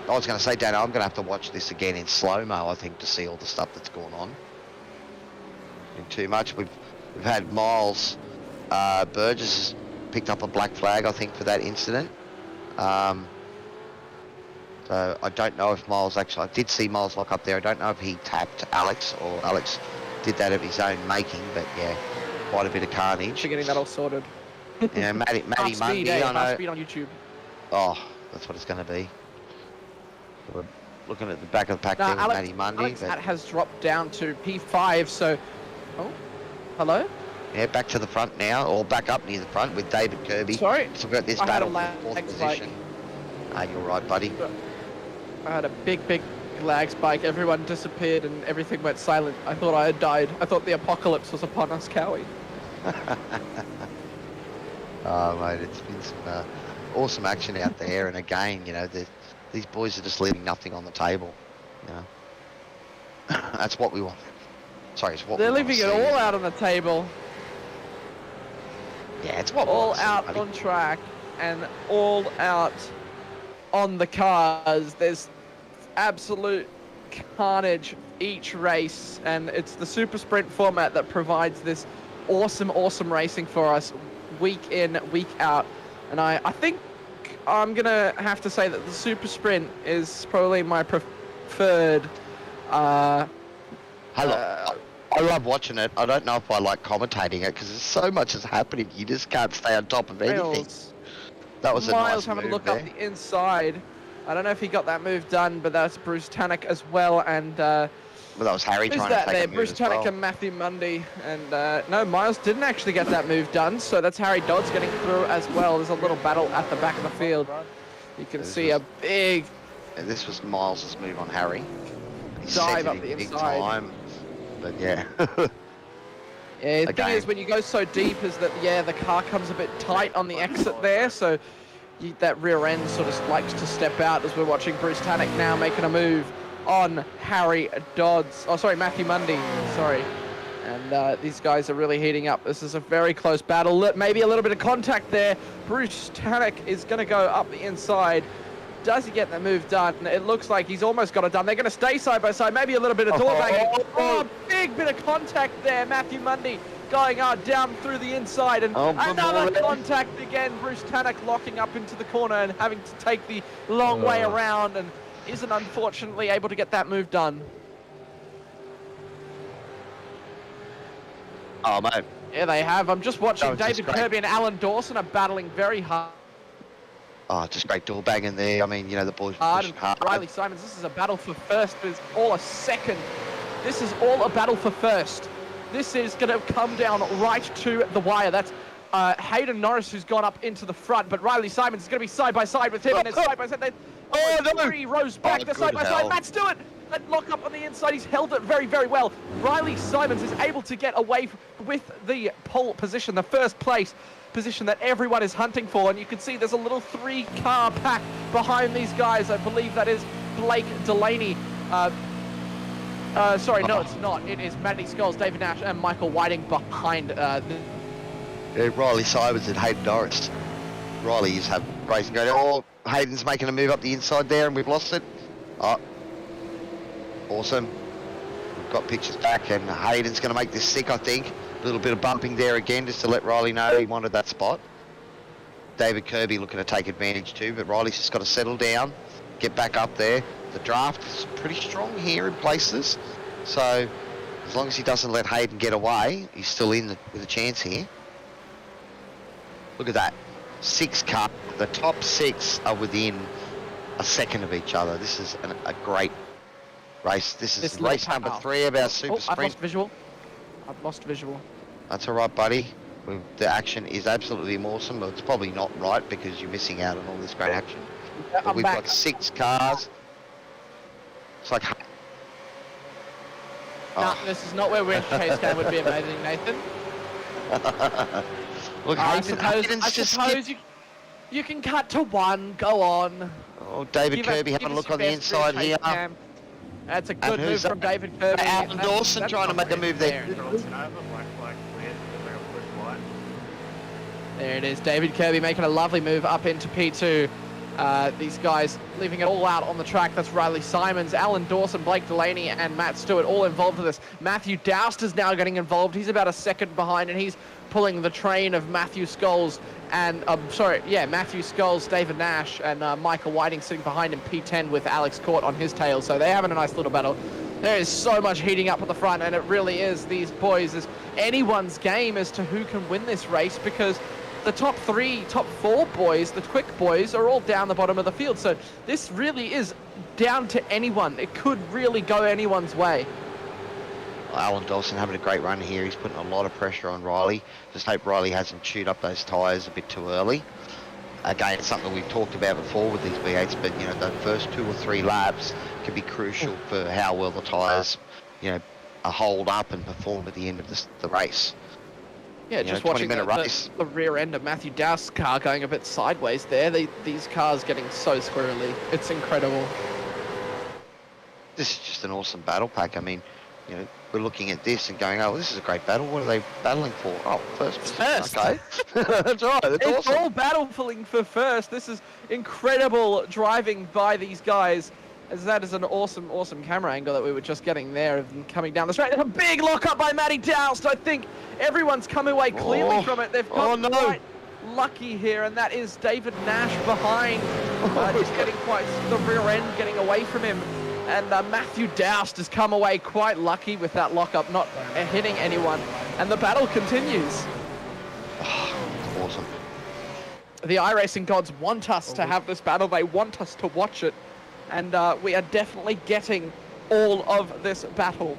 I was going to say, Dano, I'm going to have to watch this again in slow-mo, I think, to see all the stuff that's going on. Been too much. We've had Miles Burgess has picked up a black flag, I think, for that incident. So I don't know if Miles I did see Miles lock up there. I don't know if he tapped Alex or Alex did that of his own making, but yeah, quite a bit of carnage. We're getting that all sorted. Yeah, Matty Fast Mundy, speed, eh? I know. Fast speed on YouTube. Oh, that's what it's going to be. We're looking at the back of the pack there with Matty Mundy. Alex has dropped down to P5, so... Oh, hello? Yeah, back to the front now, or back up near the front with David Kirby. Sorry, So we've got this I had battle a for fourth lag position. You're right, buddy. I had a big lag spike. Everyone disappeared and everything went silent. I thought I had died. I thought the apocalypse was upon us, Cowy. Oh, mate, it's been some awesome action out there. And again, you know, these boys are just leaving nothing on the table. You know, that's what we want. Sorry, it's what They're we want leaving to it see. all out on the table. Yeah, it's what we All want to see, out buddy. on track and all out on the cars. There's absolute carnage each race, and it's the super sprint format that provides this awesome racing for us week in, week out. And I think I'm gonna have to say that the super sprint is probably my preferred I love watching it. I don't know if I like commentating it because there's so much is happening. You just can't stay on top of anything. Miles. That was a Miles nice having a move look there. up the inside. I don't know if he got that move done, but that's Bruce Tannock as well. And Well, that was Harry who's trying to that take there? a move Bruce as Tannock well. and Matthew Mundy. And no, Miles didn't actually get that move done. So that's Harry Dodds getting through as well. There's a little battle at the back of the field. You can see a big And this was Miles' move on Harry. He dive sent up it the in big inside. time. But yeah. Yeah, the thing Again. is, when you go so deep, is that, yeah, the car comes a bit tight on the exit there, so that rear end sort of likes to step out as we're watching Bruce Tannock now making a move on Harry Dodds. Oh, sorry, Matthew Mundy, sorry. And these guys are really heating up. This is a very close battle. Maybe a little bit of contact there. Bruce Tannock is going to go up the inside. Does he get the move done? It looks like he's almost got it done. They're going to stay side by side. Maybe a little bit of door banging. Oh, big bit of contact there. Matthew Mundy going down through the inside. And another contact again. Bruce Tannock locking up into the corner and having to take the long way around and isn't unfortunately able to get that move done. Oh, mate. Yeah, they have. I'm just watching That was just David great. Kirby and Alan Dawson are battling very hard. Oh, just great door banging there. I mean, you know, the boys were pushing hard. Riley Simons, this is a battle for first. It's all a second. This is all a battle for first. This is going to come down right to the wire. That's Hayden Norris who's gone up into the front, but Riley Simons is going to be side by side with him, and it's side by side. No. 3 rows back. Oh, They're side good by side. hell. Matt Stewart, that lock up on the inside. He's held it very well. Riley Simons is able to get away with the pole position, the first place position that everyone is hunting for, and you can see there's a little 3-car pack behind these guys. I believe that is Blake Delaney. Sorry, no, it's not. It is Matty Scholes, David Nash, and Michael Whiting behind. Yeah, Riley Simons and Hayden Norris. Riley is racing going. Oh, Hayden's making a move up the inside there, and we've lost it. Oh, awesome. We've got pictures back, and Hayden's going to make this sick, I think. A little bit of bumping there again, just to let Riley know he wanted that spot. David Kirby looking to take advantage too, but Riley's just got to settle down, get back up there. The draft is pretty strong here in places, so as long as he doesn't let Hayden get away, he's still in with a chance here. Look at that. 6 car. The top 6 are within a second of each other. This is a great race. This is race number 3 of our super I've sprint. I've lost visual. That's all right, buddy. The action is absolutely awesome, but it's probably not right because you're missing out on all this great action. Yeah, But I'm we've back. got 6 cars. It's like... No, this is not where win chase cam would be amazing, Nathan. Look, I Hayden's just suppose you can cut to 1. Go on. Oh, David Give us- Kirby give having a us look your on the best inside chase here. cam. That's a good move who's from David Kirby. Alan Dawson That's trying to not make a move there. There it is, David Kirby making a lovely move up into P2. These guys leaving it all out on the track. That's Riley Simons, Alan Dawson, Blake Delaney, and Matt Stewart all involved in this. Matthew Dowster's now getting involved. He's about a second behind, and he's pulling the train of Matthew Scholes and, Matthew Scholes, David Nash, and Michael Whiting sitting behind him, P10 with Alex Court on his tail. So they're having a nice little battle. There is so much heating up at the front, and it really is, these boys, is anyone's game as to who can win this race, because the top 4 boys, the quick boys, are all down the bottom of the field. So this really is down to anyone. It could really go anyone's way. Well, Alan Dawson having a great run here. He's putting a lot of pressure on Riley. Just hope Riley hasn't chewed up those tyres a bit too early. Again, it's something we've talked about before with these V8s, but, the first 2 or 3 laps can be crucial for how well the tyres, are hold up and perform at the end of the race. Yeah, just watching the rear end of Matthew Dow's car going a bit sideways there. These cars getting so squirrely. It's incredible. This is just an awesome battle pack. I mean, we're looking at this and going, oh, this is a great battle. What are they battling for? Oh, first. Okay. That's right. That's it's awesome. All battling for first. This is incredible driving by these guys. As that is an awesome, awesome camera angle that we were just getting there of them coming down the straight. A big lockup by Matty Doust. I think everyone's come away clearly from it. They've got quite lucky here, and that is David Nash behind. Just getting quite the rear end, getting away from him. And Matthew Doust has come away quite lucky with that lockup, not hitting anyone. And the battle continues. Awesome. The iRacing gods want us to have this battle. They want us to watch it. And we are definitely getting all of this battle.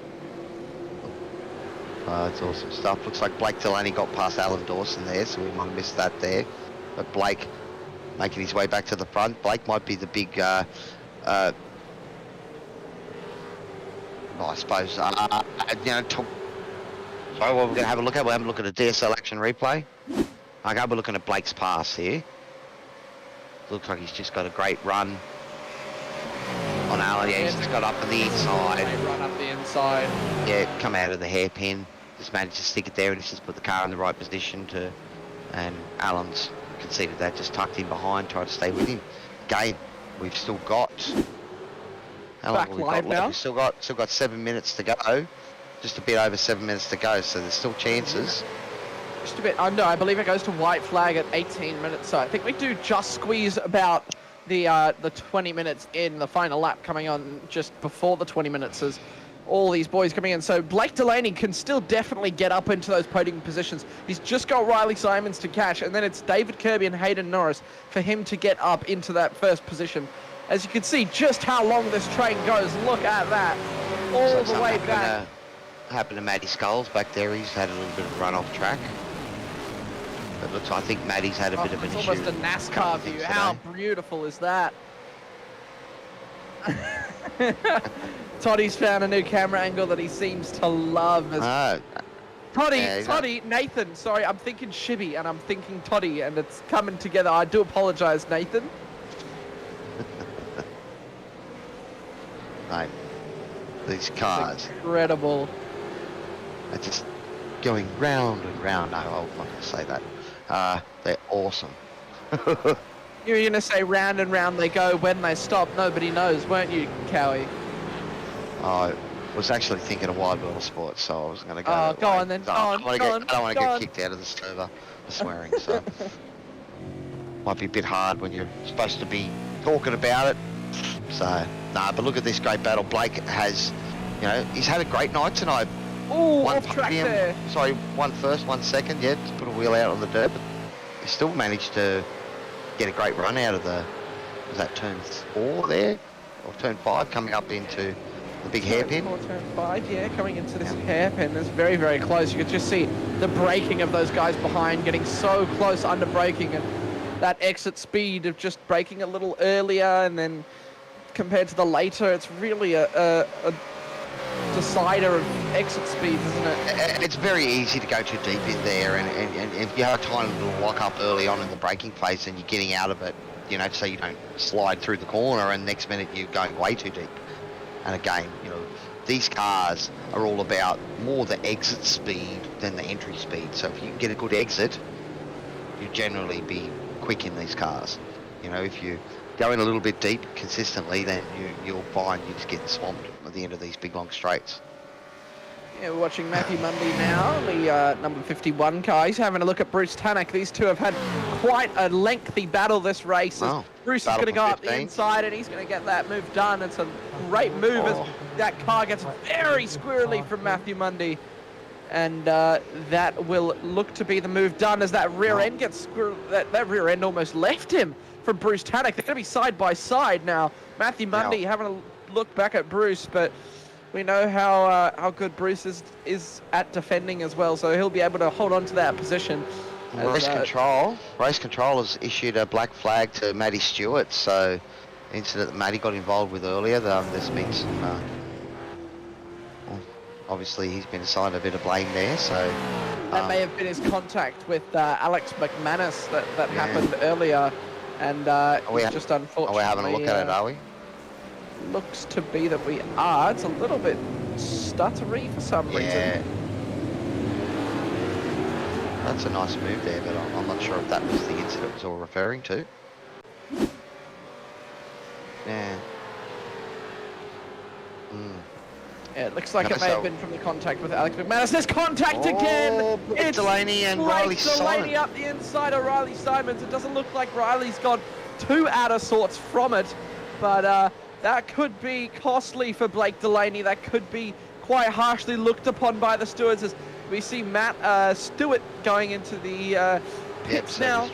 It's awesome stuff. Looks like Blake Delaney got past Alan Dawson there, so we might have missed that there. But Blake making his way back to the front. Blake might be the big, I suppose, sorry, what we're going to have a look at? We're having a look at a DSL action replay. Okay, we're looking at Blake's pass here. Looks like he's just got a great run on Alan. Yeah, he's just got up on the inside. Run up the inside. Yeah, come out of the hairpin. Just managed to stick it there and just put the car in the right position and Alan's conceded that, just tucked in behind, tried to stay with him. Again, we've still got, how long have we got left? We've still got 7 minutes to go. Just a bit over 7 minutes to go, so there's still chances. Just a bit under. I believe it goes to white flag at 18 minutes, so I think we do just squeeze about the 20 minutes in, the final lap coming on just before the 20 minutes as all these boys coming in. So Blake Delaney can still definitely get up into those podium positions. He's just got Riley Simons to catch, and then it's David Kirby and Hayden Norris for him to get up into that first position. As you can see just how long this train goes. Look at that. All the way back. Happened to Matty Skulls back there. He's had a little bit of run off track. But looks, I think Matty's had a bit of an issue. It's almost a NASCAR view. How beautiful is that? Toddy's found a new camera angle that he seems to love. Toddy, Nathan. Sorry, I'm thinking ShiBBy and I'm thinking Toddy, and it's coming together. I do apologise, Nathan. Mate, these cars. Incredible. They're just going round and round. No, I'm not going to say that. They're awesome. You were going to say round and round they go when they stop. Nobody knows, weren't you, Cowy? I was actually thinking of Wide World of Sports, so I was going to go. Oh, go on then. I don't want to get kicked out of the server for swearing, so might be a bit hard when you're supposed to be talking about it. So, but look at this great battle. Blake has, he's had a great night tonight. Oh, off track there. Sorry, one first, 1 second, yeah, just put a wheel out on the dirt, but he still managed to get a great run out of was that turn 4 there? Or turn 5 coming up into the big hairpin? Turn 5, yeah, coming into this hairpin. It's very, very close. You could just see the braking of those guys behind, getting so close under braking, and that exit speed of just braking a little earlier, and then compared to the later, it's really a decider of exit speeds, isn't it? It's very easy to go too deep in there, and if you have a tiny little lock up early on in the braking phase and you're getting out of it, so you don't slide through the corner, and next minute you're going way too deep. And again, these cars are all about more the exit speed than the entry speed. So if you can get a good exit, you generally be quick in these cars. If you going a little bit deep consistently, then you'll find you just get swamped at the end of these big long straights. Yeah, we're watching Matthew Mundy now, the number 51 car. He's having a look at Bruce Tannock. These two have had quite a lengthy battle this race. Bruce is going to go up the inside and he's going to get that move done. It's a great move as that car gets very squirrely from Matthew Mundy. And that will look to be the move done as that rear end gets squirrely. That rear end almost left him from Bruce Tannock. They're going to be side by side now. Matthew Mundy having a look back at Bruce, but we know how good Bruce is at defending as well, so he'll be able to hold on to that position. Race control has issued a black flag to Matty Stewart, so incident that Matty got involved with earlier. There's been some, obviously he's been assigned a bit of blame there, so that may have been his contact with Alec Mcmanus that happened earlier, and it's just unfortunate. Are we having a look at it? Are we? Looks to be that we are. It's a little bit stuttery for some reason. That's a nice move there, but I'm not sure if that was the incident was all referring to. Yeah. Yeah, it looks like it may have been from the contact with Alec Mcmanus. There's contact again! It's Delaney and Riley Delaney up the inside of Riley Simons. It doesn't look like Riley's got too out of sorts from it, but that could be costly for Blake Delaney. That could be quite harshly looked upon by the stewards as we see Matt Stewart going into the pits now.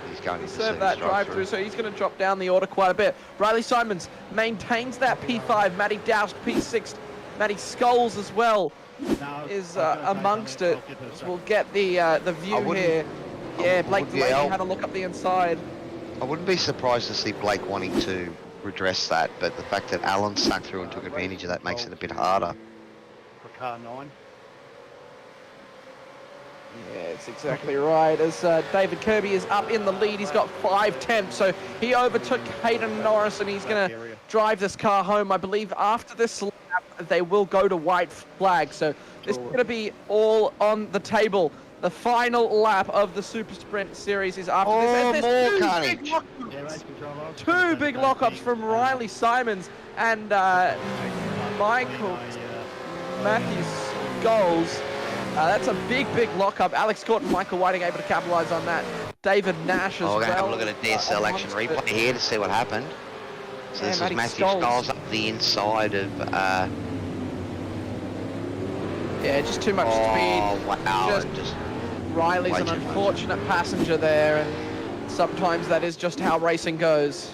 He's going to serve that drive-through, so he's going to drop down the order quite a bit. Riley Simons maintains that P5. Matty Doust P6. Matty Scholes as well is amongst it. So we'll get the view here. Yeah, Blake Delaney had a look up the inside. I wouldn't be surprised to see Blake wanting to redress that, but the fact that Allen stuck through and took advantage of that makes it a bit harder. For car 9. Yeah, it's exactly right. As David Kirby is up in the lead, he's got 5/10, so he overtook Hayden Norris, and he's going to drive this car home. I believe after this lap, they will go to white flag, so this is going to be all on the table. The final lap of the Super Sprint Series is after this. More carnage. Two big lockups from Riley Simons and Michael Matthews Scholes. That's a big lockup. Alex Court and Michael Whiting able to capitalise on that. David Nash as well. We're going to have a look at a DSL action replay here to see what happened. So this is Matthew Scholes up the inside of... yeah, just too much speed. Oh, wow. Just Riley's an unfortunate passenger there, and sometimes that is just how racing goes.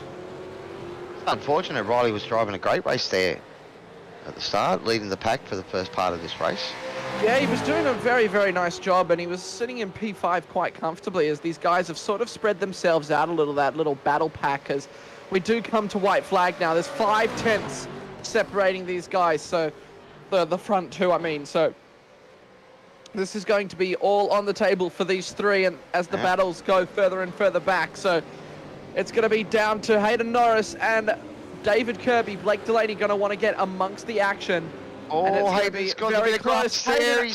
It's unfortunate. Riley was driving a great race there at the start, leading the pack for the first part of this race. Yeah, he was doing a very nice job, and he was sitting in P5 quite comfortably as these guys have sort of spread themselves out a little, that little battle pack, as we do come to white flag now. There's 5/10 separating these guys, so the front two, I mean, so this is going to be all on the table for these three, and as the battles go further and further back, so it's going to be down to Hayden Norris and David Kirby. Blake Delaney going to want to get amongst the action. Oh, Hayden's got a bit of close there.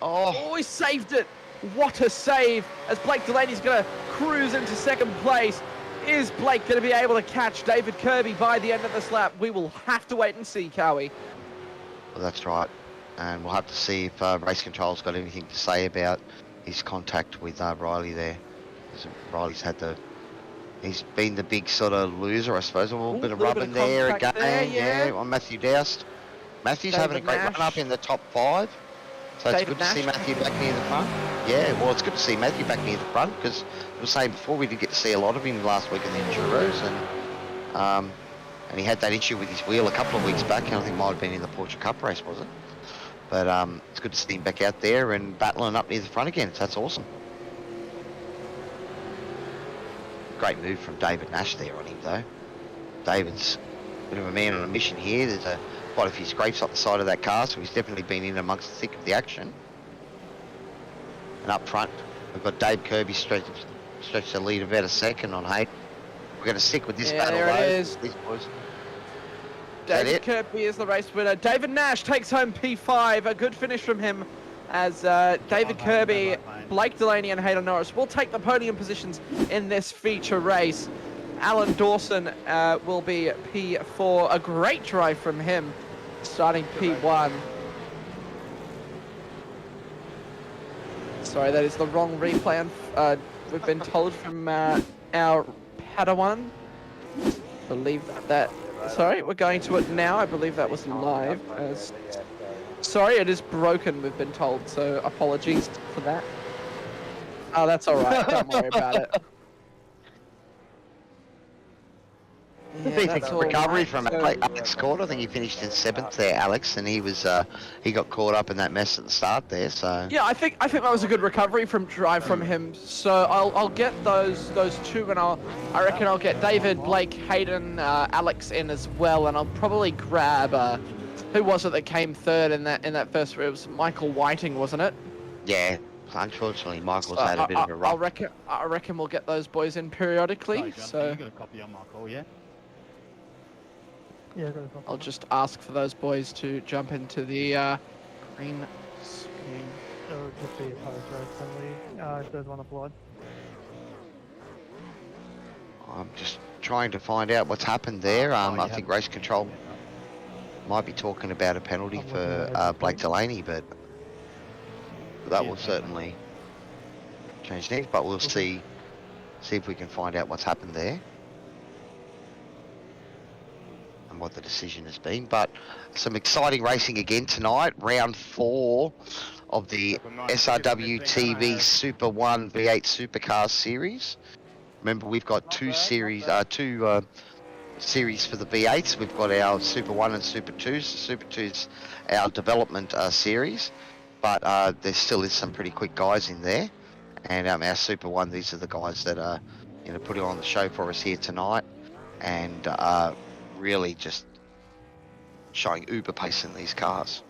Oh, he saved it. What a save, as Blake Delaney's going to cruise into second place. Is Blake going to be able to catch David Kirby by the end of this lap? We will have to wait and see, Cowy. Well, that's right. And we'll have to see if Race Control's got anything to say about his contact with Riley there. Riley's he's been the big sort of loser, I suppose. A little bit of rubbing there again. On Matthew Doust. Matthew's having a great run up in the top 5. So it's good to see Matthew back near the front. Yeah, well, it's good to see Matthew back near the front, because I was saying before, we did get to see a lot of him last week in the Enduros, and he had that issue with his wheel a couple of weeks back, and I think it might have been in the Porsche Cup race, was it? But it's good to see him back out there and battling up near the front again, so that's awesome. Great move from David Nash there on him, though. David's a bit of a man on a mission here. There's quite a few scrapes up the side of that car, so he's definitely been in amongst the thick of the action. And up front, we've got Dave Kirby stretched the lead about a second on Hayden. We're going to stick with this battle, there it is. These boys. David Kirby is the race winner. David Nash takes home P5. A good finish from him, as David Kirby, Blake Delaney and Hayden Norris will take the podium positions in this feature race. Alan Dawson will be P4. A great drive from him, starting P1. Sorry, that is the wrong replay. We've been told from our Padawan. Believe that. Sorry, we're going to it now. I believe that was live. Sorry, it is broken, we've been told, so apologies for that. Oh, that's alright, don't worry about it. Yeah, Decent that's all recovery right. from So- Alex Court. I think he finished in 7th there, Alex, and he got caught up in that mess at the start there. So Yeah, I think that was a good recovery from him. So I'll get those two, and I reckon I'll get David, Blake, Hayden, Alex in as well, and I'll probably grab who was it that came third in that first? It was Michael Whiting, wasn't it? yeah, unfortunately, Michael's had a bit of a rough. I reckon we'll get those boys in periodically. So You got a copy on my call, yeah? Yeah, I got a copy. I'll just ask for those boys to jump into the green screen. It'll just be a post race if there's one applied. I'm just trying to find out what's happened there. I think race control might be talking about a penalty I'm for looking at it. Blake Delaney, but that will certainly change things. But we'll see if we can find out what's happened there and what the decision has been. But some exciting racing again tonight. Round 4 of the SRW TV Super 1 V8 Supercars series. Remember, we've got two series for the V8s. We've got our Super 1 and Super 2s. Super 2's our development series, but there still is some pretty quick guys in there. And our Super 1, these are the guys that are putting on the show for us here tonight, and really just showing uber pace in these cars.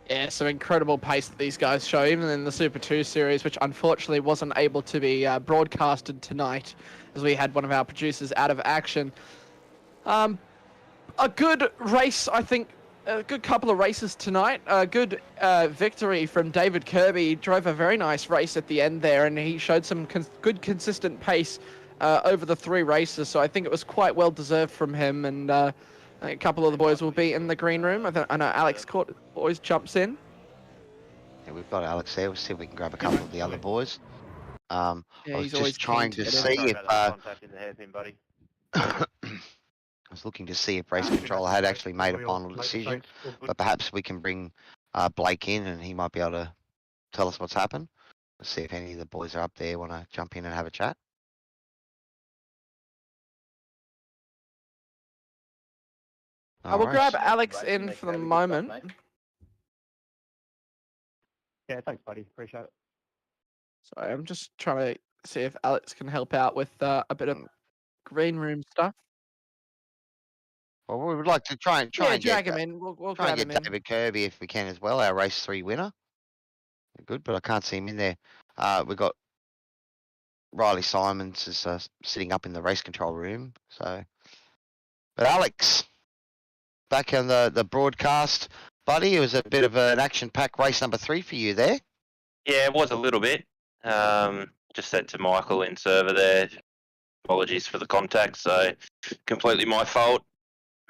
Yeah, some incredible pace that these guys show, even in the Super 2 series, which unfortunately wasn't able to be broadcasted tonight, as we had one of our producers out of action. A good race, I think, a good couple of races tonight. A good victory from David Kirby. He drove a very nice race at the end there, and he showed some good consistent pace over the 3 races, so I think it was quite well deserved from him, and a couple of the boys will be in the green room. I know Alex Court always jumps in. Yeah, we've got Alex there. We'll see if we can grab a couple of the other boys. I Yeah, was he's always just trying keen to to get see in. if I was looking to see if race control had actually made a final decision, but perhaps we can bring Blake in and he might be able to tell us what's happened. Let's see if any of the boys are up there, want to jump in and have a chat. I will Alright. grab Alex in for the moment. Yeah, thanks, buddy. Appreciate it. Sorry, I'm just trying to see if Alex can help out with a bit of green room stuff. Well, we would like to try and drag get him in. We'll try and grab him get in. David Kirby if we can as well, our race 3 winner. Good, but I can't see him in there. We've got Riley Simons is sitting up in the race control room. So, but Alex, back on the broadcast, buddy, it was a bit of an action-packed race number 3 for you there. Yeah, it was a little bit. Just said to Michael in server there, apologies for the contact, so completely my fault.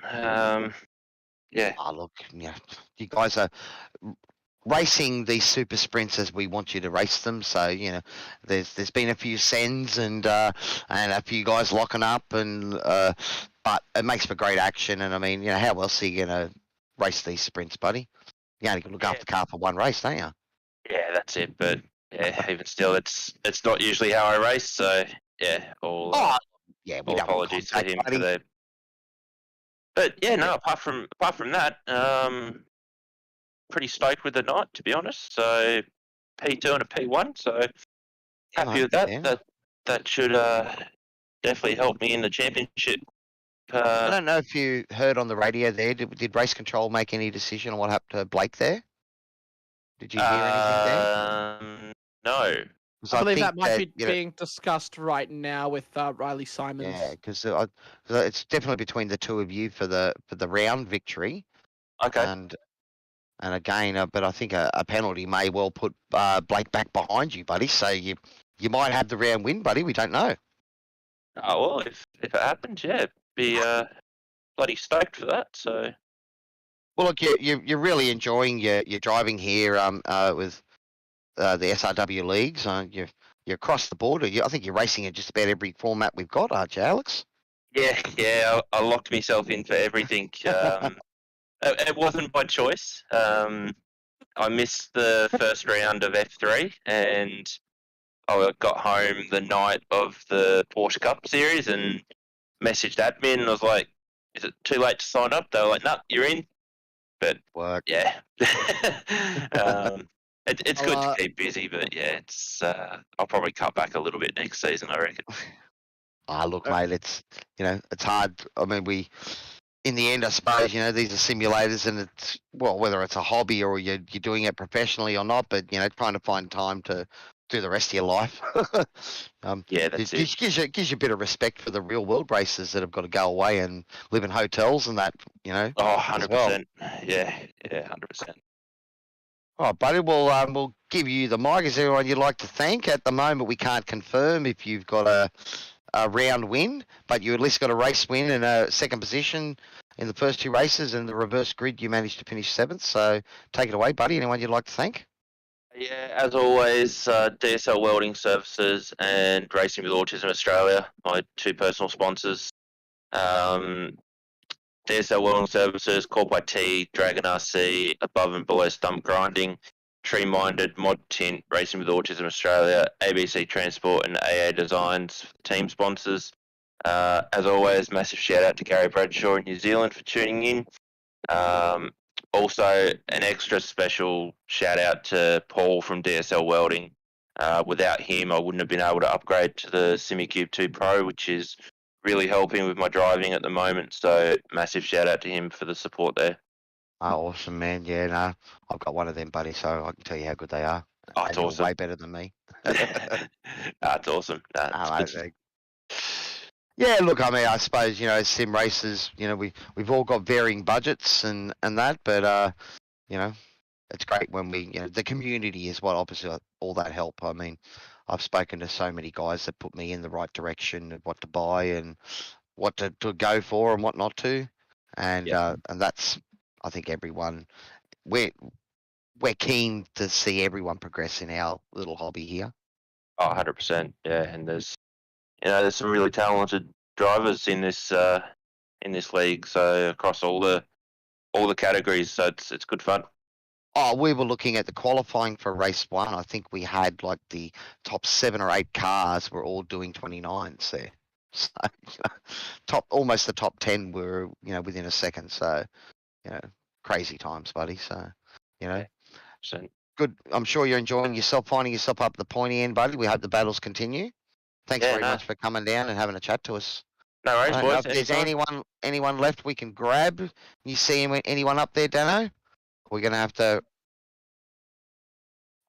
Yeah. Oh, look, you guys are racing these super sprints as we want you to race them. So there's been a few sends and a few guys locking up, and but it makes for great action. And I mean, how else are you gonna race these sprints, buddy? You only can look after the car for one race, don't you? Yeah, that's it. But yeah, even still, it's not usually how I race. So yeah, all yeah, we all don't want apologies to contact, him buddy. for that. But yeah, no. Apart from that, pretty stoked with the night, to be honest. So P2 and a P1. So happy with that. Yeah. That should definitely help me in the championship. I don't know if you heard on the radio there. Did race control make any decision on what happened to Blake there? Did you hear anything there? No. 'Cause I believe think that might be you know, being discussed right now with Riley Simons. Yeah, because it's definitely between the two of you for the round victory. Okay. And again, but I think a penalty may well put Blake back behind you, buddy. So you might have the round win, buddy. We don't know. Oh well, if it happens, yeah, be bloody stoked for that. So Well, look, you're really enjoying your driving here with the SRW leagues. You're across the border. I think you're racing in just about every format we've got, aren't you, Alex? yeah, I locked myself in for everything. It wasn't by choice. I missed the first round of F3, and I got home the night of the Porsche Cup series and messaged admin. And I was like, "Is it too late to sign up?" They were like, "No, you're in." But Work. yeah, it's good to I'll, keep busy. But yeah, it's I'll probably cut back a little bit next season, I reckon. Look, mate, it's it's hard. I mean, in the end, I suppose these are simulators, and it's whether it's a hobby or you're doing it professionally or not, but trying to find time to do the rest of your life. Yeah, that's it. Gives you a bit of respect for the real world racers that have got to go away and live in hotels and that, Oh, as well. 100%. Yeah, 100%. All right, buddy. Well, we'll give you the mic. Is there anyone you'd like to thank? At the moment, we can't confirm if you've got a round win, but you at least got a race win and a second position in the first two races. And the reverse grid, you managed to finish seventh. So take it away, buddy. Anyone you'd like to thank? Yeah, as always, DSL Welding Services and Racing with Autism Australia, my two personal sponsors. DSL Welding Services, Called by T, Dragon RC, Above and Below Stump Grinding, Tree Minded, Mod Tint, Racing with Autism Australia, ABC Transport, and AA Designs, team sponsors. As always, massive shout out to Gary Bradshaw in New Zealand for tuning in. Also, an extra special shout out to Paul from DSL Welding. Without him, I wouldn't have been able to upgrade to the SimiCube 2 Pro, which is really helping with my driving at the moment. So, massive shout out to him for the support there. Oh, awesome, man. Yeah, no, I've got one of them, buddy, so I can tell you how good they are. Oh, it's You're awesome. way better than me. That's awesome. Yeah, look, I mean, I suppose sim races, we've all got varying budgets and that, but it's great when we the community is what obviously all that help. I mean, I've spoken to so many guys that put me in the right direction of what to buy and what to go for and what not to, and that's I think everyone we're keen to see everyone progress in our little hobby here. Oh, 100%. Yeah, and there's some really talented drivers in this league. So across all the categories, so it's good fun. Oh, we were looking at the qualifying for race one. I think we had like the top 7 or 8 cars were all doing 29s there. So almost the top 10 were within a second. So crazy times, buddy. So good. I'm sure you're enjoying yourself, finding yourself up the pointy end, buddy. We hope the battles continue. Thanks very much for coming down and having a chat to us. No worries, boys. If there's anyone left we can grab. You see anyone up there, Dano? We're gonna have to.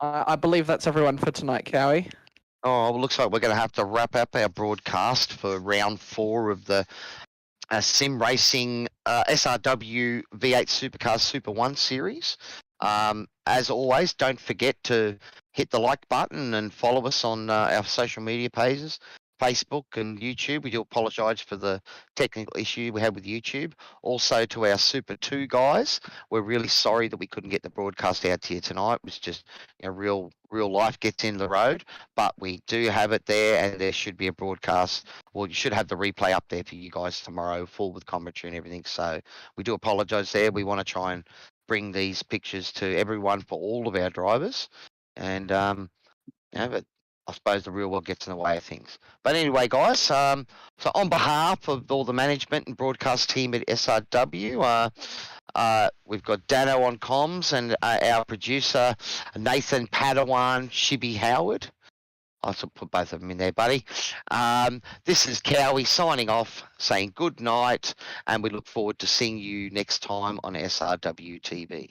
I believe that's everyone for tonight, Cowy. Oh, well, looks like we're going to have to wrap up our broadcast for round 4 of the Sim Racing SRW V8 Supercars Super 1 series. As always, don't forget to hit the like button and follow us on our social media pages, Facebook and YouTube. We do apologise for the technical issue we had with YouTube. Also to our Super 2 guys, we're really sorry that we couldn't get the broadcast out to you tonight. It was just real life gets in the road, but we do have it there, and there should be a broadcast. Well, you should have the replay up there for you guys tomorrow, full with commentary and everything. So we do apologise there. We want to try and bring these pictures to everyone for all of our drivers, and but I suppose the real world gets in the way of things. But anyway, guys, so on behalf of all the management and broadcast team at SRW, we've got Dano on comms and our producer, Nathan Padawan Shibby Howard. I'll put both of them in there, buddy. This is Cowy signing off, saying good night, and we look forward to seeing you next time on SRW TV.